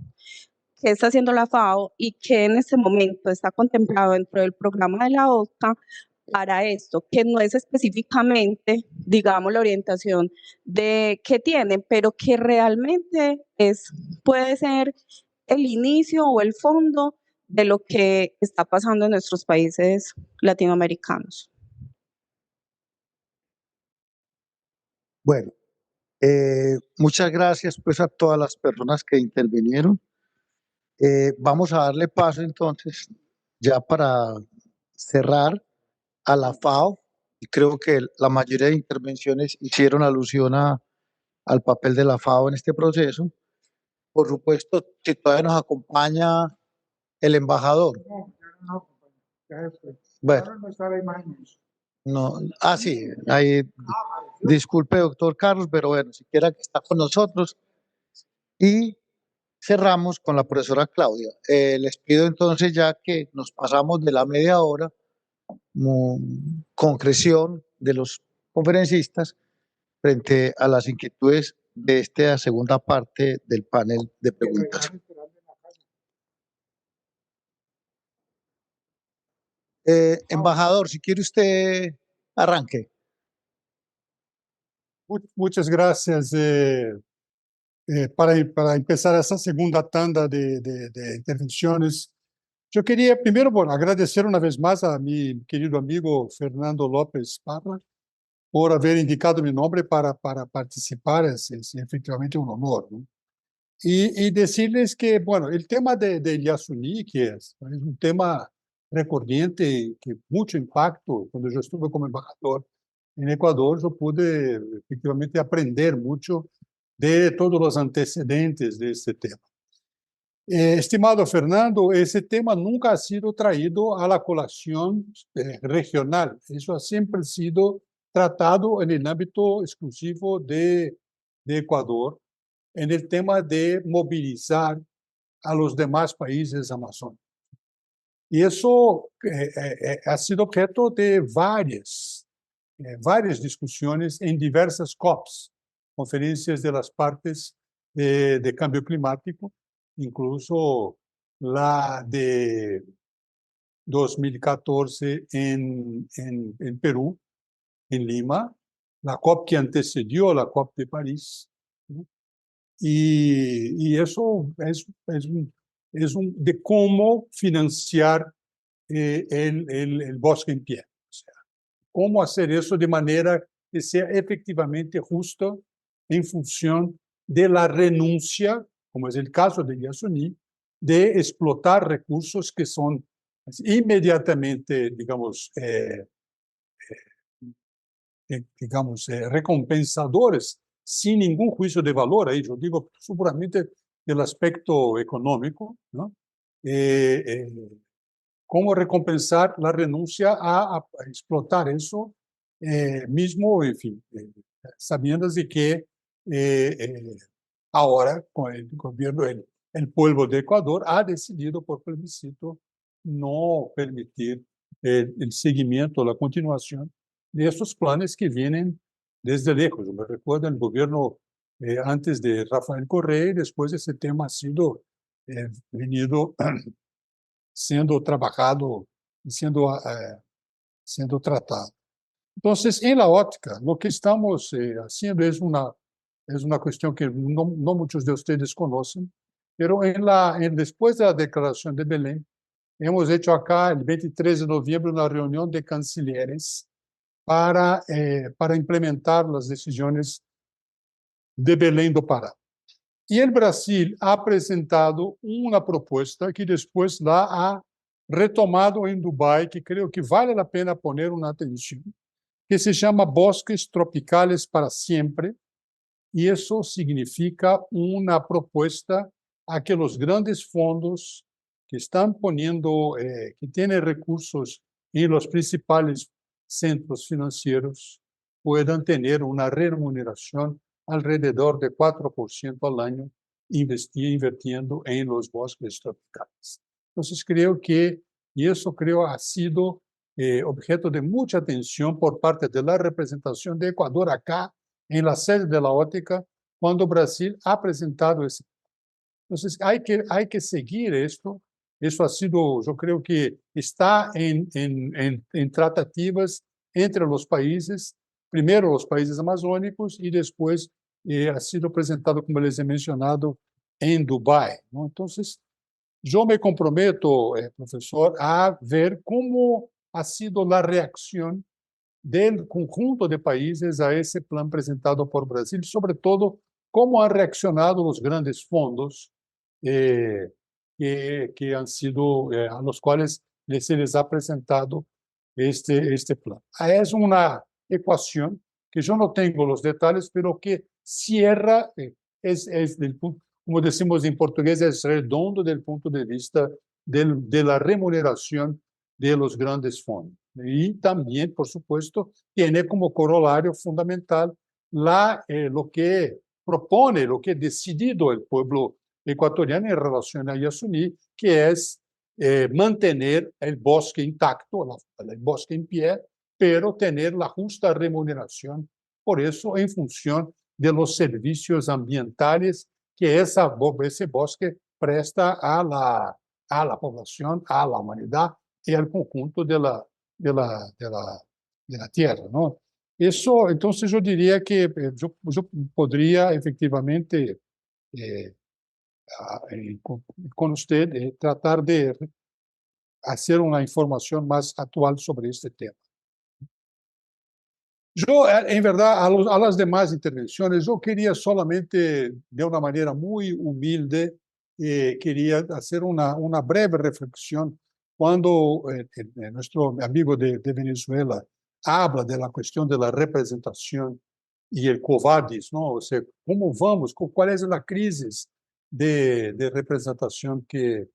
qué está haciendo la FAO y qué en este momento está contemplado dentro del programa de la OCA para esto, que no es específicamente, digamos, la orientación que tienen, pero que realmente puede ser el inicio o el fondo de lo que está pasando en nuestros países latinoamericanos. Bueno, muchas gracias pues a todas las personas que intervinieron. Vamos a darle paso entonces, ya para cerrar, a la FAO. Y creo que la mayoría de intervenciones hicieron alusión al papel de la FAO en este proceso. Por supuesto, si todavía nos acompaña el embajador. Bueno, no, sí, ahí, disculpe, doctor Carlos, pero bueno, siquiera que está con nosotros. Y cerramos con la profesora Claudia. Les pido entonces, ya que nos pasamos de la media hora, concreción de los conferencistas frente a las inquietudes de esta segunda parte del panel de preguntas. Embajador, si quiere usted arranque. Muchas gracias. Para empezar essa segunda tanda de intervenções, eu queria primeiro, bueno, agradecer uma vez mais a meu querido amigo Fernando López Parra por haver indicado meu nome para participar. É efetivamente um honor, ¿no? E dizer-lhes que, bueno, o tema de Yasuní, que é um tema recorrente, que muito impacto, quando eu estive como embajador em Equador, eu pude efetivamente aprender muito de todos os antecedentes deste tema. Estimado Fernando, esse tema nunca ha sido traído a la colación regional. Isso ha sempre sido tratado en el ámbito exclusivo de Ecuador, en el tema de movilizar a los demás países amazónicos. E isso ha sido objeto de várias discussões em diversas COPs, conferências de las partes de cambio climático, incluso la de 2014 en Perú, en Lima, la COP que antecedió la COP de París, ¿no? Y eso es de cómo financiar el bosque en pie. O sea, cómo hacer eso de manera que sea efectivamente justo en función de la renuncia, como es el caso de Yasuní, de explotar recursos que son inmediatamente, digamos, recompensadores, sin ningún juicio de valor. Ahí yo digo puramente del aspecto económico, ¿no? Cómo recompensar la renuncia a explotar eso mismo, en fin, sabiendo de que ahora con el gobierno, el pueblo de Ecuador ha decidido por plebiscito no permitir el seguimiento, la continuación de esos planes que vienen desde lejos. Yo me recuerdo el gobierno antes de Rafael Correa, y después ese tema ha sido venido siendo trabajado y siendo tratado. Entonces, en la óptica, lo que estamos haciendo es una cuestión que no muchos de ustedes conocen, pero después de la declaración de Belén, hemos hecho acá el 23 de noviembre una reunión de cancilleres para implementar las decisiones de Belém do Pará. Y el Brasil ha presentado una propuesta que después la ha retomado en Dubái, que creo que vale la pena poner una atención, que se llama Bosques Tropicales para Siempre, y eso significa una propuesta a que los grandes fondos que están poniendo, que tienen recursos en los principales centros financieros, puedan tener una remuneración alrededor de 4% al año invirtiendo en los bosques tropicales. Entonces, creo que, y eso creo ha sido objeto de mucha atención por parte de la representación de Ecuador acá, en la sede de la óptica, cuando Brasil ha presentado ese. Entonces, hay que seguir esto. Eso ha sido, yo creo que está en tratativas entre los países, primero los países amazónicos y después ha sido presentado, como les he mencionado, en Dubái, ¿no? Entonces, yo me comprometo, profesor, a ver cómo ha sido la reacción del conjunto de países a ese plan presentado por Brasil, sobre todo cómo han reaccionado los grandes fondos que han sido, a los cuales se les ha presentado este plan. Es una ecuación que yo no tengo los detalles, pero que cierra, como decimos en portugués, es redondo del punto de vista de la remuneración de los grandes fondos. Y también, por supuesto, tiene como corolario fundamental lo que propone, lo que ha decidido el pueblo ecuatoriano en relación a Yasuní, que es mantener el bosque intacto, el bosque en pie, pero tener la justa remuneración por eso en función de los servicios ambientales que ese bosque presta a la población, a la humanidad y al conjunto de la tierra, ¿no? Eso, entonces yo diría que yo podría efectivamente con usted tratar de hacer una información más actual sobre este tema. Yo, en verdad, a las demás intervenciones, yo quería solamente, de una manera muy humilde, quería hacer una breve reflexión cuando nuestro amigo de Venezuela habla de la cuestión de la representación y el Covadis, ¿no? O sea, ¿cómo vamos? ¿Cuál es la crisis de representación que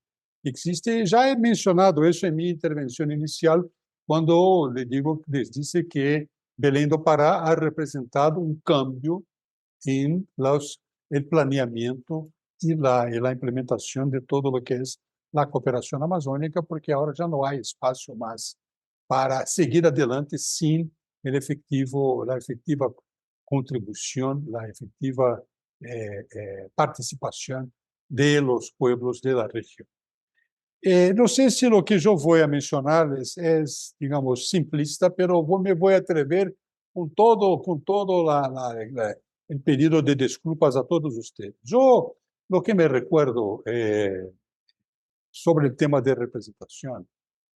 existe? Ya he mencionado eso en mi intervención inicial, cuando les dice que Belém do Pará ha representado un cambio en el planeamiento y la implementación de todo lo que es la cooperación amazónica, porque ahora ya no hay espacio más para seguir adelante sin la efectiva contribución, la efectiva participación de los pueblos de la región. No sé si lo que yo voy a mencionar es, digamos, simplista, pero me voy a atrever con todo el pedido de disculpas a todos ustedes. Yo lo que me recuerdo sobre el tema de representación,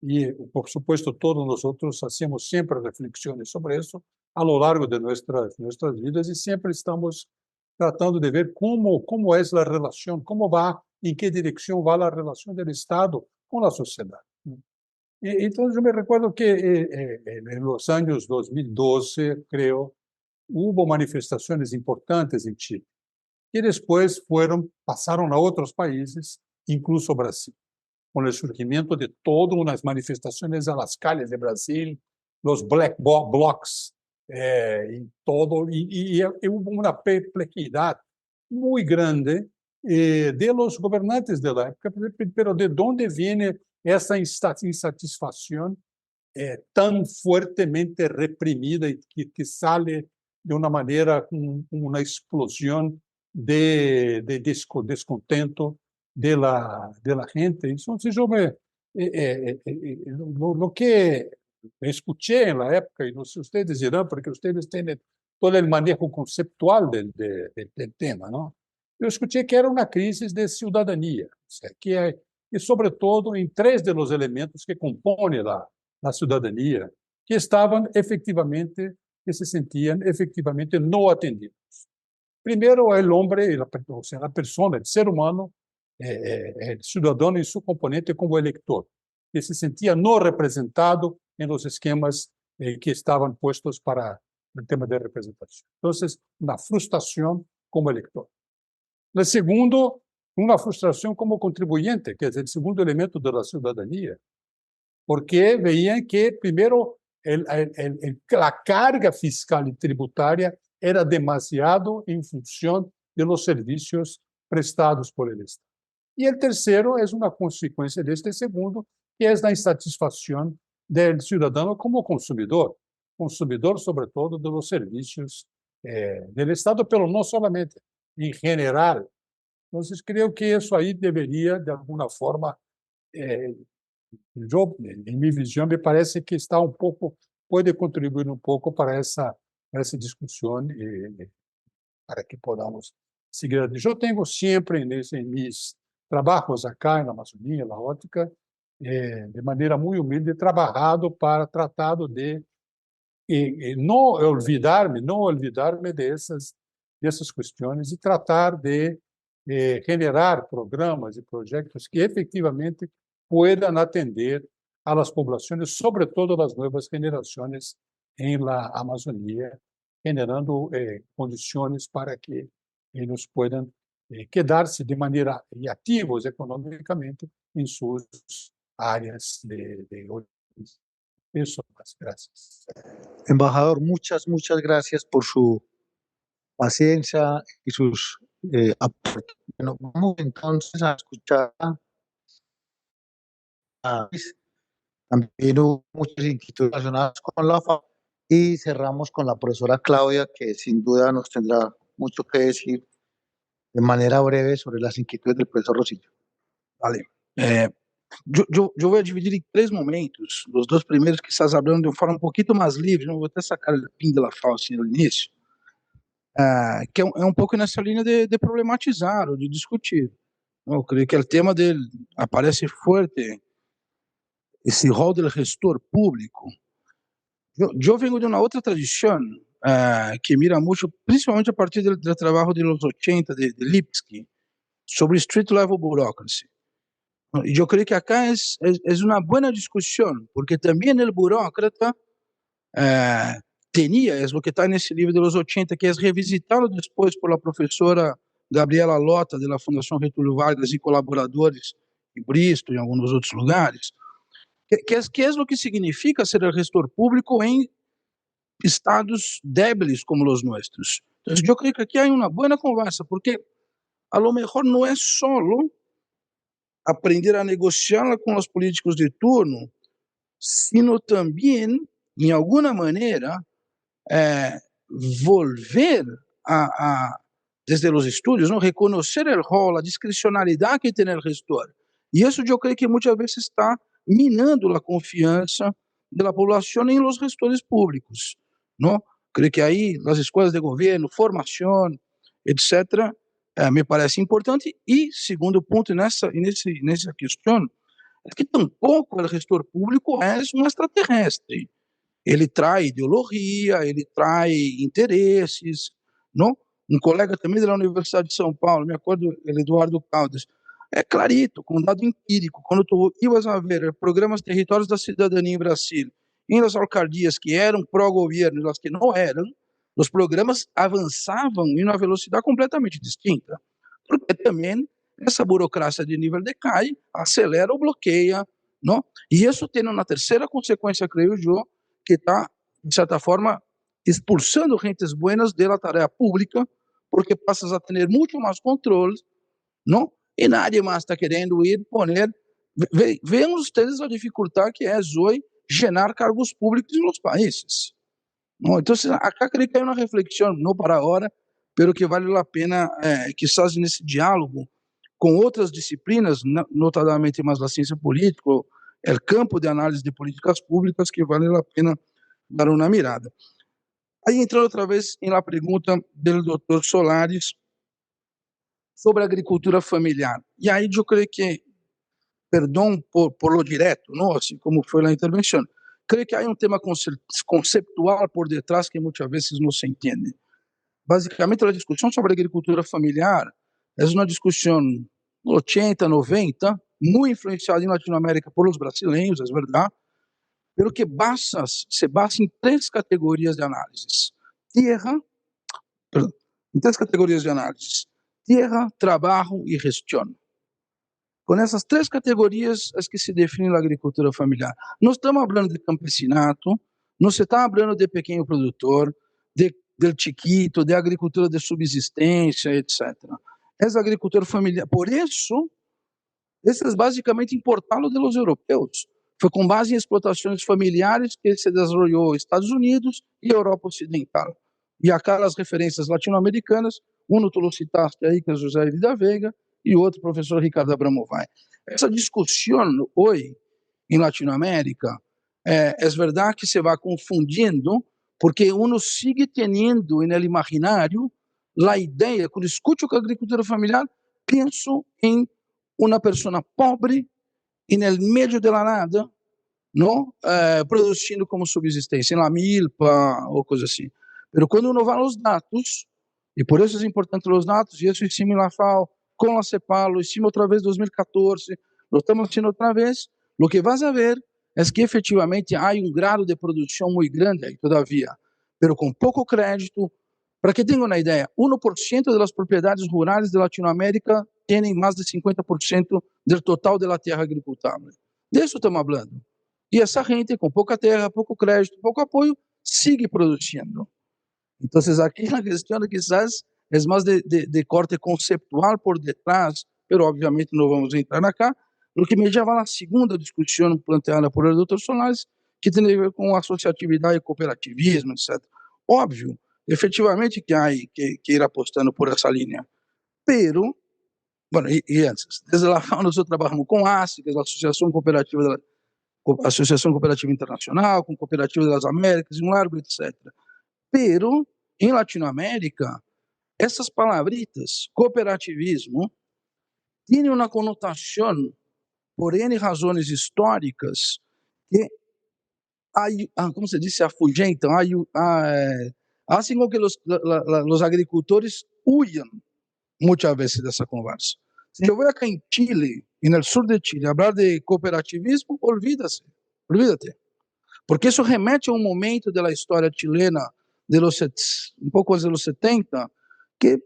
y por supuesto todos nosotros hacemos siempre reflexiones sobre eso a lo largo de nuestras vidas y siempre estamos tratando de ver cómo es la relación, cómo va, en qué dirección va la relación del Estado con la sociedad. Entonces yo me recuerdo que en los años 2012, creo, hubo manifestaciones importantes en Chile, que después pasaron a otros países, incluso Brasil, con el surgimiento de todas unas manifestaciones a las calles de Brasil, los black blocs, y todo, y hubo una perplejidad muy grande de los gobernantes de la época, pero ¿de dónde viene esa insatisfacción tan fuertemente reprimida y que sale de una manera, una explosión de descontento de la gente? Entonces yo lo que escuché en la época, y no sé, ustedes dirán, porque ustedes tienen todo el manejo conceptual del tema, ¿no? Yo escuché que era una crisis de ciudadanía, o sea, que sobre todo en tres de los elementos que componen la ciudadanía, que se sentían efectivamente no atendidos. Primero, el hombre, o sea, la persona, el ser humano, el ciudadano en su componente como elector, que se sentía no representado en los esquemas que estaban puestos para el tema de representación. Entonces, una frustración como elector. El segundo, una frustración como contribuyente, que es el segundo elemento de la ciudadanía, porque veían que, primero, la carga fiscal y tributaria era demasiado en función de los servicios prestados por el Estado. Y el tercero es una consecuencia de este segundo, que es la insatisfacción del ciudadano como consumidor sobre todo de los servicios del Estado, pero no solamente, en general. Entonces, creo que eso ahí debería, de alguna forma, yo, en mi visión, me parece que está un poco, puede contribuir un poco para esa discusión, para que podamos seguir. Yo tengo siempre en mis trabajos acá en la Amazonía, en la óptica, de manera muy humilde, trabajado para tratado de no olvidarme de essas cuestiones y tratar de generar programas y proyectos que efectivamente puedan atender a las poblaciones, sobre todo las nuevas generaciones en la Amazonía, generando condiciones para que ellos puedan quedarse de manera y activos económicamente en sus áreas de origen. Eso más. Gracias. Embajador, muchas gracias por su paciencia y sus aportes. Bueno, vamos entonces a escuchar a Luis. También hubo muchas inquietudes relacionadas con la FAO y cerramos con la profesora Claudia, que sin duda nos tendrá mucho que decir de manera breve sobre las inquietudes del profesor Rosillo. Vale. Eu vou dividir em 3 momentos. Os 2 primeiros que estás abrindo de uma forma um pouquinho mais livre, não vou até sacar o pin de la FAO assim no início, que é um pouco nessa linha de problematizar ou de discutir. Eu creio que o tema dele aparece forte, esse rol do gestor público. Eu venho de uma outra tradição que mira muito, principalmente a partir do trabalho de los 80 de Lipsky, sobre street level bureaucracy. Y yo creo que acá es una buena discusión, porque también el burócrata tenía, es lo que está en ese libro de los 80, que es revisitado después por la profesora Gabriela Lota, de la Fundación Getúlio Vargas y colaboradores en Bristol y en algunos otros lugares, que es lo que significa ser el gestor público en estados débiles como los nuestros. Entonces yo creo que aquí hay una buena conversa, porque a lo mejor no es solo aprender a negociar com os políticos de turno, sino também, em alguma maneira, volver desde os estudos, reconhecer o rol, a discricionalidade que tem o gestor. E isso eu creio que muitas vezes está minando a confiança da população em los gestores públicos. Não? Creio que aí, as escolas de governo, formação, etc., me parece importante. E, segundo ponto nessa questão, é que tampouco o gestor público é um extraterrestre. Ele traz ideologia, ele traz interesses, não? Um colega também da Universidade de São Paulo, me acordo, Eduardo Caldas, é clarito, com dado empírico, quando tu ibas a ver programas territórios da cidadania em Brasil, em las alcaldias que eram pró-governo e as que não eram, os programas avançavam em uma velocidade completamente distinta, porque também essa burocracia de nível decai, acelera ou bloqueia, não? E isso tem uma terceira consequência, creio eu, que está, de certa forma, expulsando gentes buenas da tarefa pública, porque passas a ter muito mais controle, não? E nadie mais está querendo ir poner. Vejam vocês a dificuldade que é hoje llenar cargos públicos nos países. ¿No? Entonces, acá creio que hay una reflexión, no para ahora, pero que vale la pena, quizás en ese diálogo con otras disciplinas, notadamente más la ciencia política, el campo de análisis de políticas públicas, que vale la pena dar una mirada. Aí entrando outra vez em la pergunta do Dr. Solares sobre a agricultura familiar. E aí eu creio que, perdão por lo direto, não? Assim como foi a intervenção, creio que há um tema conceptual por detrás que muitas vezes não se entende. Basicamente, a discussão sobre a agricultura familiar é uma discussão 80, 90, muito influenciada em Latinoamérica por os brasileiros, é verdade, pero que se basa em 3 categorias de análises. Em 3 categorias de análises. Tierra, trabalho e gestão. Com essas 3 categorias é que se define a agricultura familiar. Não estamos falando de campesinato, não se está falando de pequeno produtor, del chiquito, de agricultura de subsistência, etc. Essa agricultura familiar, por isso, isso é basicamente importado de los europeus. Foi com base em explotações familiares que se desenvolveu Estados Unidos e Europa Ocidental. E acá as referências latino-americanas, tu lo citaste aí, que é José Eli da Veiga, e outro, professor Ricardo Abramovay. Essa discussão hoje, em Latinoamérica, é verdade que se vai confundindo, porque uno sigue tendo no imaginário a ideia, quando escuto a agricultura familiar, penso em uma pessoa pobre, no meio de la nada, não? Produzindo como subsistência, em la milpa ou coisa assim. Mas quando uno vai aos dados, e por isso é importante os dados, e isso hicimos em la FAO, com a CEPAL, lo hicimos outra vez em 2014, lo estamos fazendo outra vez, o que vas a ver é que efetivamente há grado de produção muito grande aí, todavia, mas com pouco crédito. Para que tenham uma ideia, 1% das propriedades rurais de Latinoamérica têm mais de 50% do total da terra agricultável. Disso estamos falando. E essa gente, com pouca terra, pouco crédito, pouco apoio, sigue produzindo. Entonces, aquí la cuestión quizás es más de corte conceptual por detrás, pero obviamente no vamos a entrar acá. Lo que me lleva a la segunda discusión planteada por el Dr. Solares, que tem a ver com associatividade e cooperativismo, etc. Óbvio, efetivamente que há que ir apostando por essa linha. Pero, bueno, e antes, desde lá nós trabalhamos com a ACE, que é a Associação Cooperativa Internacional, com Cooperativa das Américas, e um largo, etc. Pero, em Latinoamérica, essas palavritas, cooperativismo, têm uma conotação, por N razões históricas, que, como se diz, afugentam, hacen com que os agricultores huyan muitas vezes dessa conversa. Se eu vou acá em Chile, e no sul de Chile, falar de cooperativismo, olvídate. Porque isso remete a um momento da história chilena, um pouco antes dos 70, que,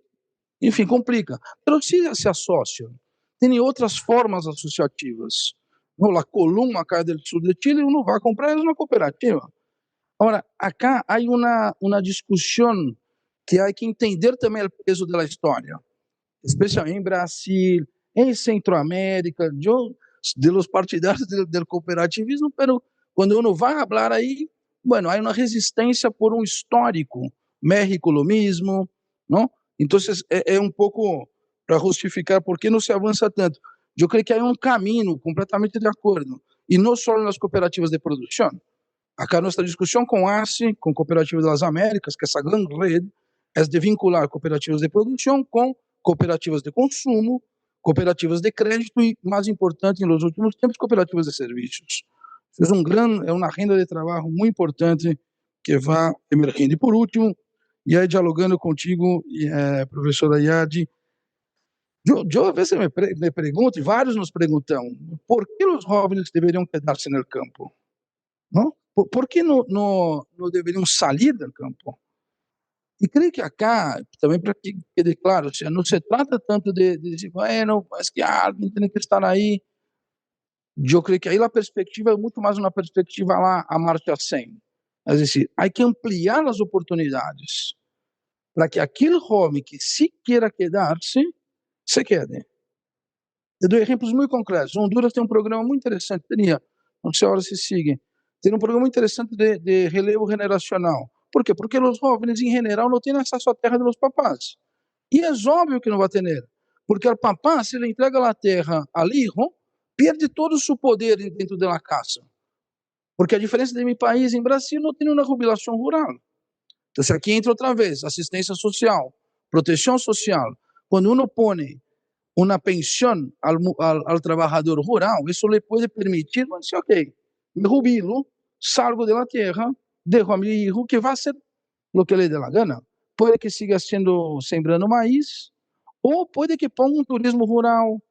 enfim, complica. Mas se associam. Tem outras formas associativas. A Columa, acá do sul de Chile, não vai comprar uma cooperativa. Agora, acá há uma discussão que há que entender também o peso da história, especialmente em Brasil, em Centroamérica, de los partidários do cooperativismo, pero quando uno vai falar aí, bueno, há uma resistência por um histórico, México lo mismo, não? Então, é um pouco para justificar por que não se avança tanto. Eu creio que há um caminho, completamente de acordo, e não só nas cooperativas de produção. Acá nossa discussão com a ACE, com Cooperativa das Américas, que essa grande rede, é de vincular cooperativas de produção com cooperativas de consumo, cooperativas de crédito e, mais importante, nos últimos tempos, cooperativas de serviços. É uma renda de trabalho muito importante que vai emergindo. E, por último, e aí dialogando contigo, professora Yadi, eu às vezes me pergunto, e vários nos perguntam, por que os jovens deveriam quedar-se no campo? Não? Por que não deveriam sair do campo? E creio que acá, também para que quede claro, não se trata tanto de dizer, bueno, mas que alguém tem que estar aí. Eu creio que aí a perspectiva é muito mais uma perspectiva lá a marcha 100. É dizer, há que ampliar as oportunidades para que aquele jovem que se queira quedar-se, se quede. Eu dou exemplos muito concretos. Honduras tem um programa muito interessante, não sei agora se seguem, tem um programa muito interessante de relevo generacional. Por quê? Porque os jovens, em geral, não têm acesso à terra dos papás. E é óbvio que não vai ter. Porque o papá, se ele entrega a terra ao hijo, perde todo o seu poder dentro da casa. Porque a diferença de meu país, em Brasil, não tem uma jubilação rural. Então, aqui entra outra vez, assistência social, proteção social. Quando uno põe uma pensão ao trabalhador rural, isso lhe pode permitir, dizer, ok, me jubilo, salgo da terra, dejo a meu hijo que vai ser o que lhe dê a gana. Pode que siga sembrando maíz, ou pode que ponga um turismo rural.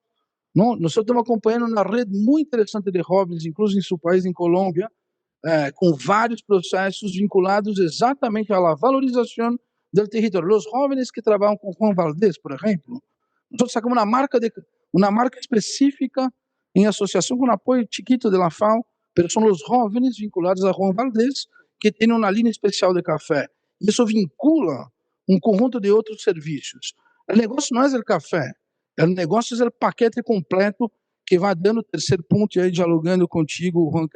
Não? Nós estamos acompanhando uma rede muito interessante de jovens, inclusive em seu país, em Colômbia, com vários processos vinculados exatamente à valorização do território. Os jovens que trabalham com Juan Valdez, por exemplo, nós sacamos uma marca específica em associação com o apoio chiquito da FAO, mas são os jovens vinculados a Juan Valdez, que tem uma linha especial de café. Isso vincula um conjunto de outros serviços. O negócio não é o café, o negócio é o paquete completo que vai dando o terceiro ponto, e aí dialogando contigo, Juan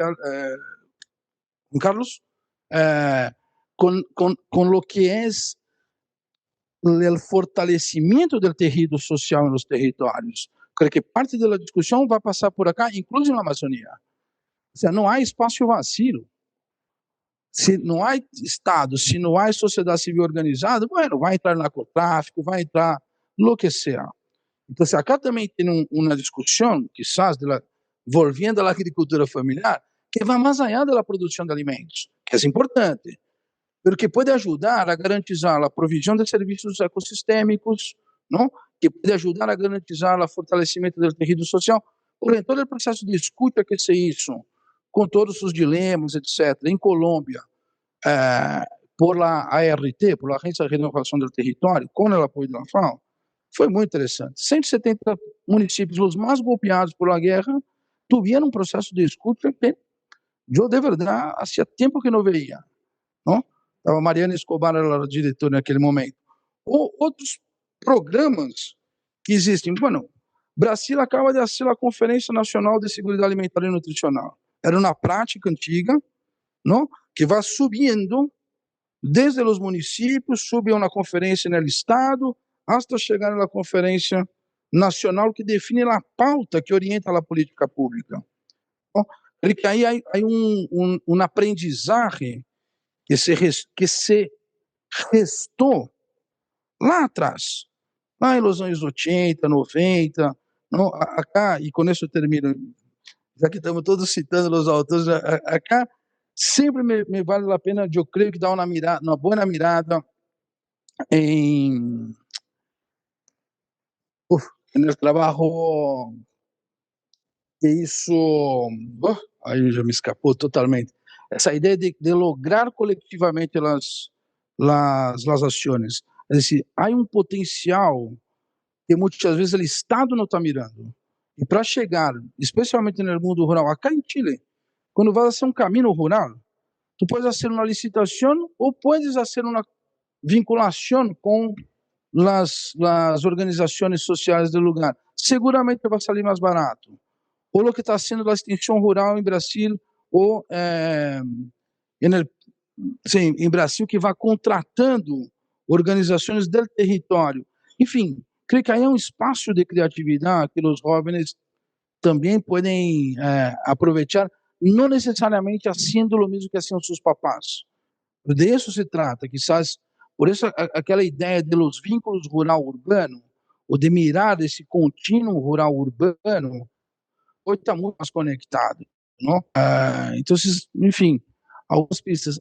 Carlos, com o que é o fortalecimento do tecido social nos territórios. Creio que parte da discussão vai passar por acá, inclusive na Amazônia. Ou seja, não há espaço vazio. Se não há Estado, se não há sociedade civil organizada, bueno, vai entrar narcotráfico, vai entrar lo que seja. Então, acá também tem uma discussão, quizás, envolvendo a agricultura familiar, que vai mais allá da produção de alimentos, que é importante, porque pode ajudar a garantizar a provisão de serviços ecossistêmicos, não? Que pode ajudar a garantizar o fortalecimento do tecido social, por todo o processo de escuta que se hizo, com todos os dilemas, etc., em Colômbia, por la ART, por la Agência de Renovação do Território, com o apoio da FAO, foi muito interessante. 170 municípios, os mais golpeados por la guerra, tiveram um processo de escuta que eu, de verdade, há tempo que não veia. Não? A Mariana Escobar era a diretora naquele momento. Ou outros programas que existem. Bueno, Brasil acaba de ser a Conferência Nacional de Seguridade Alimentar e Nutricional. Era uma prática antiga, não? Que vai subindo desde os municípios, sube a uma conferência no estado, hasta chegar na conferência nacional que define a pauta que orienta a política pública. Porque aí há um aprendizagem que se restou lá atrás, lá nos anos 80, 90, não, acá, e com isso eu termino, já que estamos todos citando os autores, acá sempre me vale a pena, eu creio que dar uma boa mirada em no trabalho que isso, aí já me escapou totalmente, essa ideia de lograr coletivamente as ações. É decir, há potencial que muitas vezes o Estado não está mirando. E para chegar, especialmente no mundo rural, acá em Chile, quando vai fazer um caminho rural, tu podes fazer uma licitação ou podes fazer uma vinculação com as organizações sociais do lugar. Seguramente vai sair mais barato. Ou o que está sendo a extensão rural em Brasil, ou em Brasil, que vai contratando organizações do território. Enfim, creio que aí é um espaço de criatividade que os jovens também podem aproveitar, não necessariamente fazendo o mesmo que faziam seus papás. De isso se trata, quizás, por isso aquela ideia de los vínculos rural-urbano, ou de mirar esse contínuo rural-urbano, hoje está muito mais conectado. Não? Então, enfim, algumas pistas.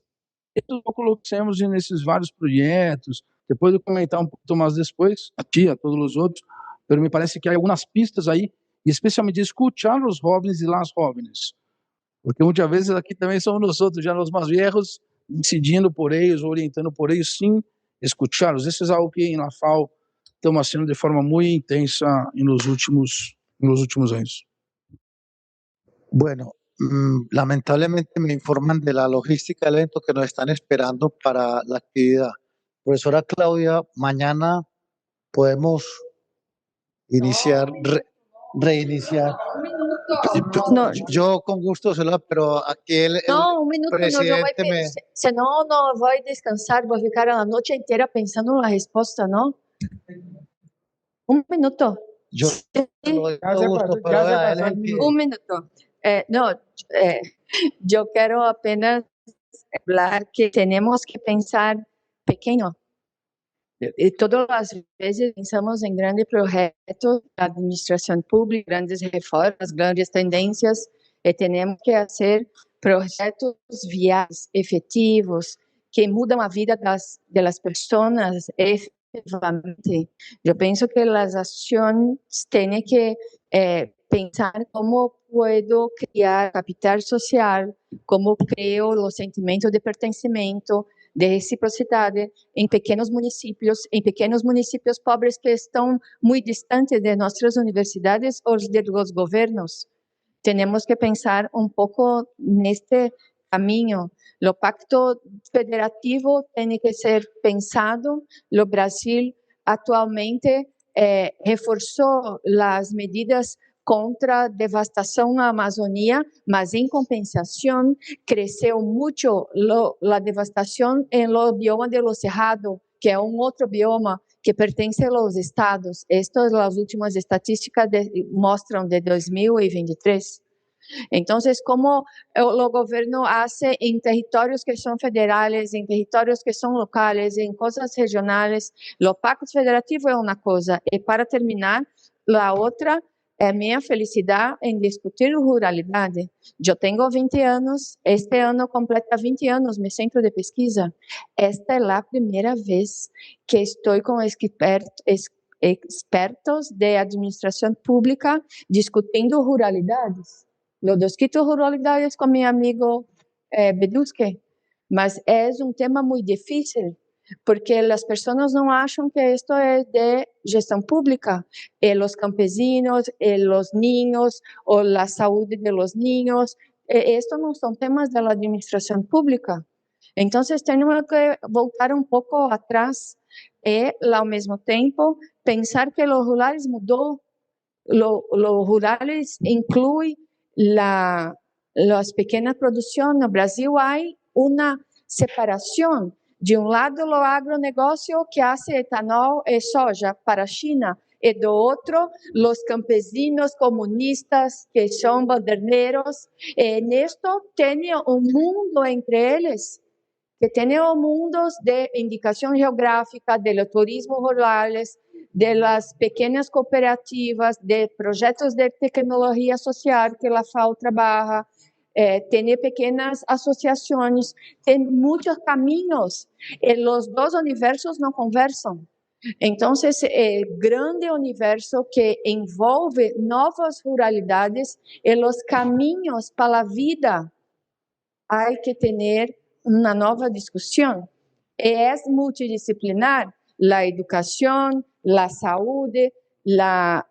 Nós colocamos nesses vários projetos, depois eu comentar um pouco mais depois, a todos os outros, mas me parece que há algumas pistas aí, e especialmente escutar os jovens e as jovens, porque muitas vezes aqui também somos nós outros, já os mais velhos, decidindo por eles, orientando por eles, sim, escutá-los. Isso é algo que na FAO estamos fazendo de forma muito intensa nos últimos anos. Bueno, lamentablemente me informan de la logística del evento que nos están esperando para la actividad. Profesora Claudia, mañana podemos iniciar, reiniciar. No, Yo con gusto se lo, pero aquí el no, un minuto, no, yo voy, presidente me... senão no voy a descansar, voy a ficar a noche entera pensando en la respuesta, ¿no? Un minuto. Yo Sí, lo doy con gusto, pero vea, él es el que... un minuto. No, yo quiero apenas hablar que tenemos que pensar pequeño. Y todas las veces pensamos en grandes proyectos de administración pública, grandes reformas, grandes tendencias, y tenemos que hacer proyectos viables, efectivos, que mudan la vida de las personas efectivamente. Yo pienso que las acciones tienen que pensar cómo puedo crear capital social, cómo creo los sentimientos de pertencimiento, de reciprocidade em pequenos municípios pobres que estão muito distantes de nossas universidades ou de los governos. Temos que pensar um pouco neste caminho. O pacto federativo tem que ser pensado. O Brasil atualmente reforçou as medidas contra a devastação na Amazônia, mas em compensação cresceu muito a devastação em lo bioma de lo cerrado, que é um outro bioma que pertence aos estados. Estas as últimas estatísticas mostram de 2023. Então, como o governo faz em territórios que são federais, em territórios que são locais, em coisas regionais, o pacto federativo é uma coisa. E para terminar, a outra é minha felicidade em discutir ruralidade. Eu tenho 20 anos, este ano completa 20 anos meu centro de pesquisa. Esta é a primeira vez que estou com expertos de administração pública discutindo ruralidades. Eu discuto ruralidades com meu amigo Bedusque, mas é um tema muito difícil, porque as pessoas não acham que isto é de gestão pública. E os campesinos, e os niños, ou a saúde de los niños, isto não são temas da administração pública. Entonces, tenemos que voltar un poco atrás y, al mismo tiempo, pensar que los rurales mudó. Los rurales incluye las pequeñas producciones. En Brasil hay una separación. De un lado, lo agronegocio que hace etanol y soja para China, y de otro, los campesinos comunistas que son banderneros. En esto tiene un mundo entre ellos, que tiene mundos de indicación geográfica, de los turismos rurales, de las pequeñas cooperativas, de proyectos de tecnología social que la FAO trabaja, tiene pequeñas asociaciones, tiene muchos caminos, y los dos universos no conversan. Entonces, el grande universo que envolve nuevas ruralidades y los caminos para la vida, hay que tener una nueva discusión. Es multidisciplinar la educación, la salud, la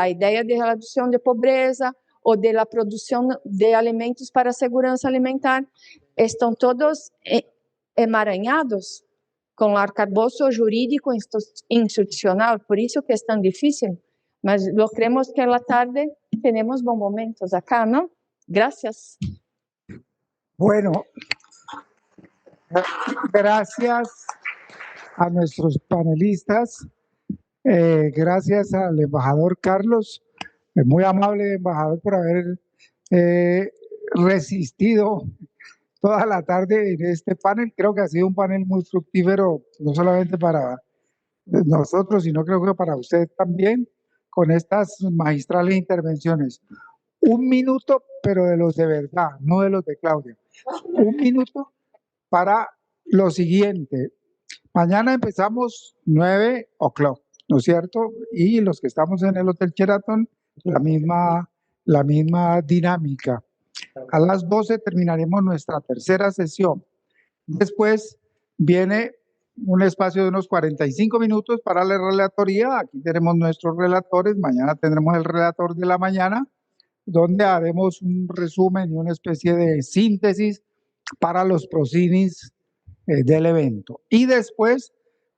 idea de reducción de pobreza o de la producción de alimentos para seguridad alimentar. Están todos emaranhados con el arcabouço jurídico institucional, por eso que es tan difícil. Mas lo creemos que en la tarde tenemos buenos momentos acá, ¿no? Gracias. Bueno, gracias a nuestros panelistas, gracias al embajador Carlos, muy amable embajador por haber resistido toda la tarde en este panel. Creo que ha sido un panel muy fructífero, no solamente para nosotros, sino creo que para usted también, con estas magistrales intervenciones. 1 minuto, pero de los de verdad, no de los de Claudia. 1 minuto para lo siguiente. Mañana empezamos 9 o'clock, ¿no es cierto? Y los que estamos en el Hotel Sheraton, la misma dinámica. A las 12 terminaremos nuestra tercera sesión. Después viene un espacio de unos 45 minutos para la relatoría. Aquí tenemos nuestros relatores. Mañana tendremos el relator de la mañana, donde haremos un resumen y una especie de síntesis para los proceedings del evento. Y después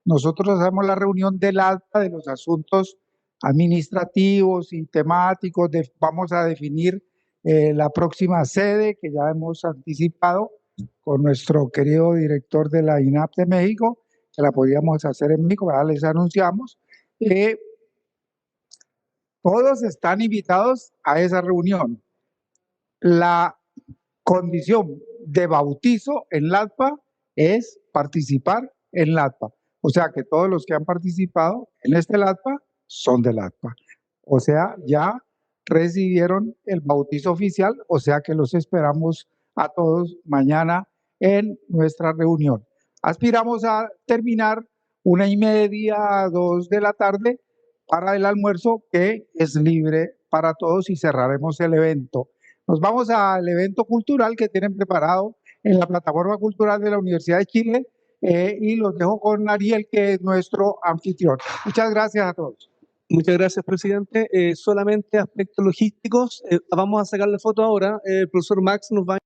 nosotros hacemos la reunión del alta de los asuntos administrativos y temáticos. Vamos a definir la próxima sede, que ya hemos anticipado con nuestro querido director de la INAP de México, que la podríamos hacer en México. Ya les anunciamos. Todos están invitados a esa reunión. La condición de bautizo en LATPA es participar en LATPA. O sea que todos los que han participado en este LATPA son de LATPA. O sea, ya recibieron el bautizo oficial, o sea que los esperamos a todos mañana en nuestra reunión. Aspiramos a terminar 1:30, 2 de la tarde para el almuerzo, que es libre para todos, y cerraremos el evento. Nos vamos al evento cultural que tienen preparado en la plataforma cultural de la Universidad de Chile, y los dejo con Ariel, que es nuestro anfitrión. Muchas gracias a todos. Muchas gracias, presidente. Solamente aspectos logísticos. Vamos a sacar la foto ahora. El profesor Max nos va a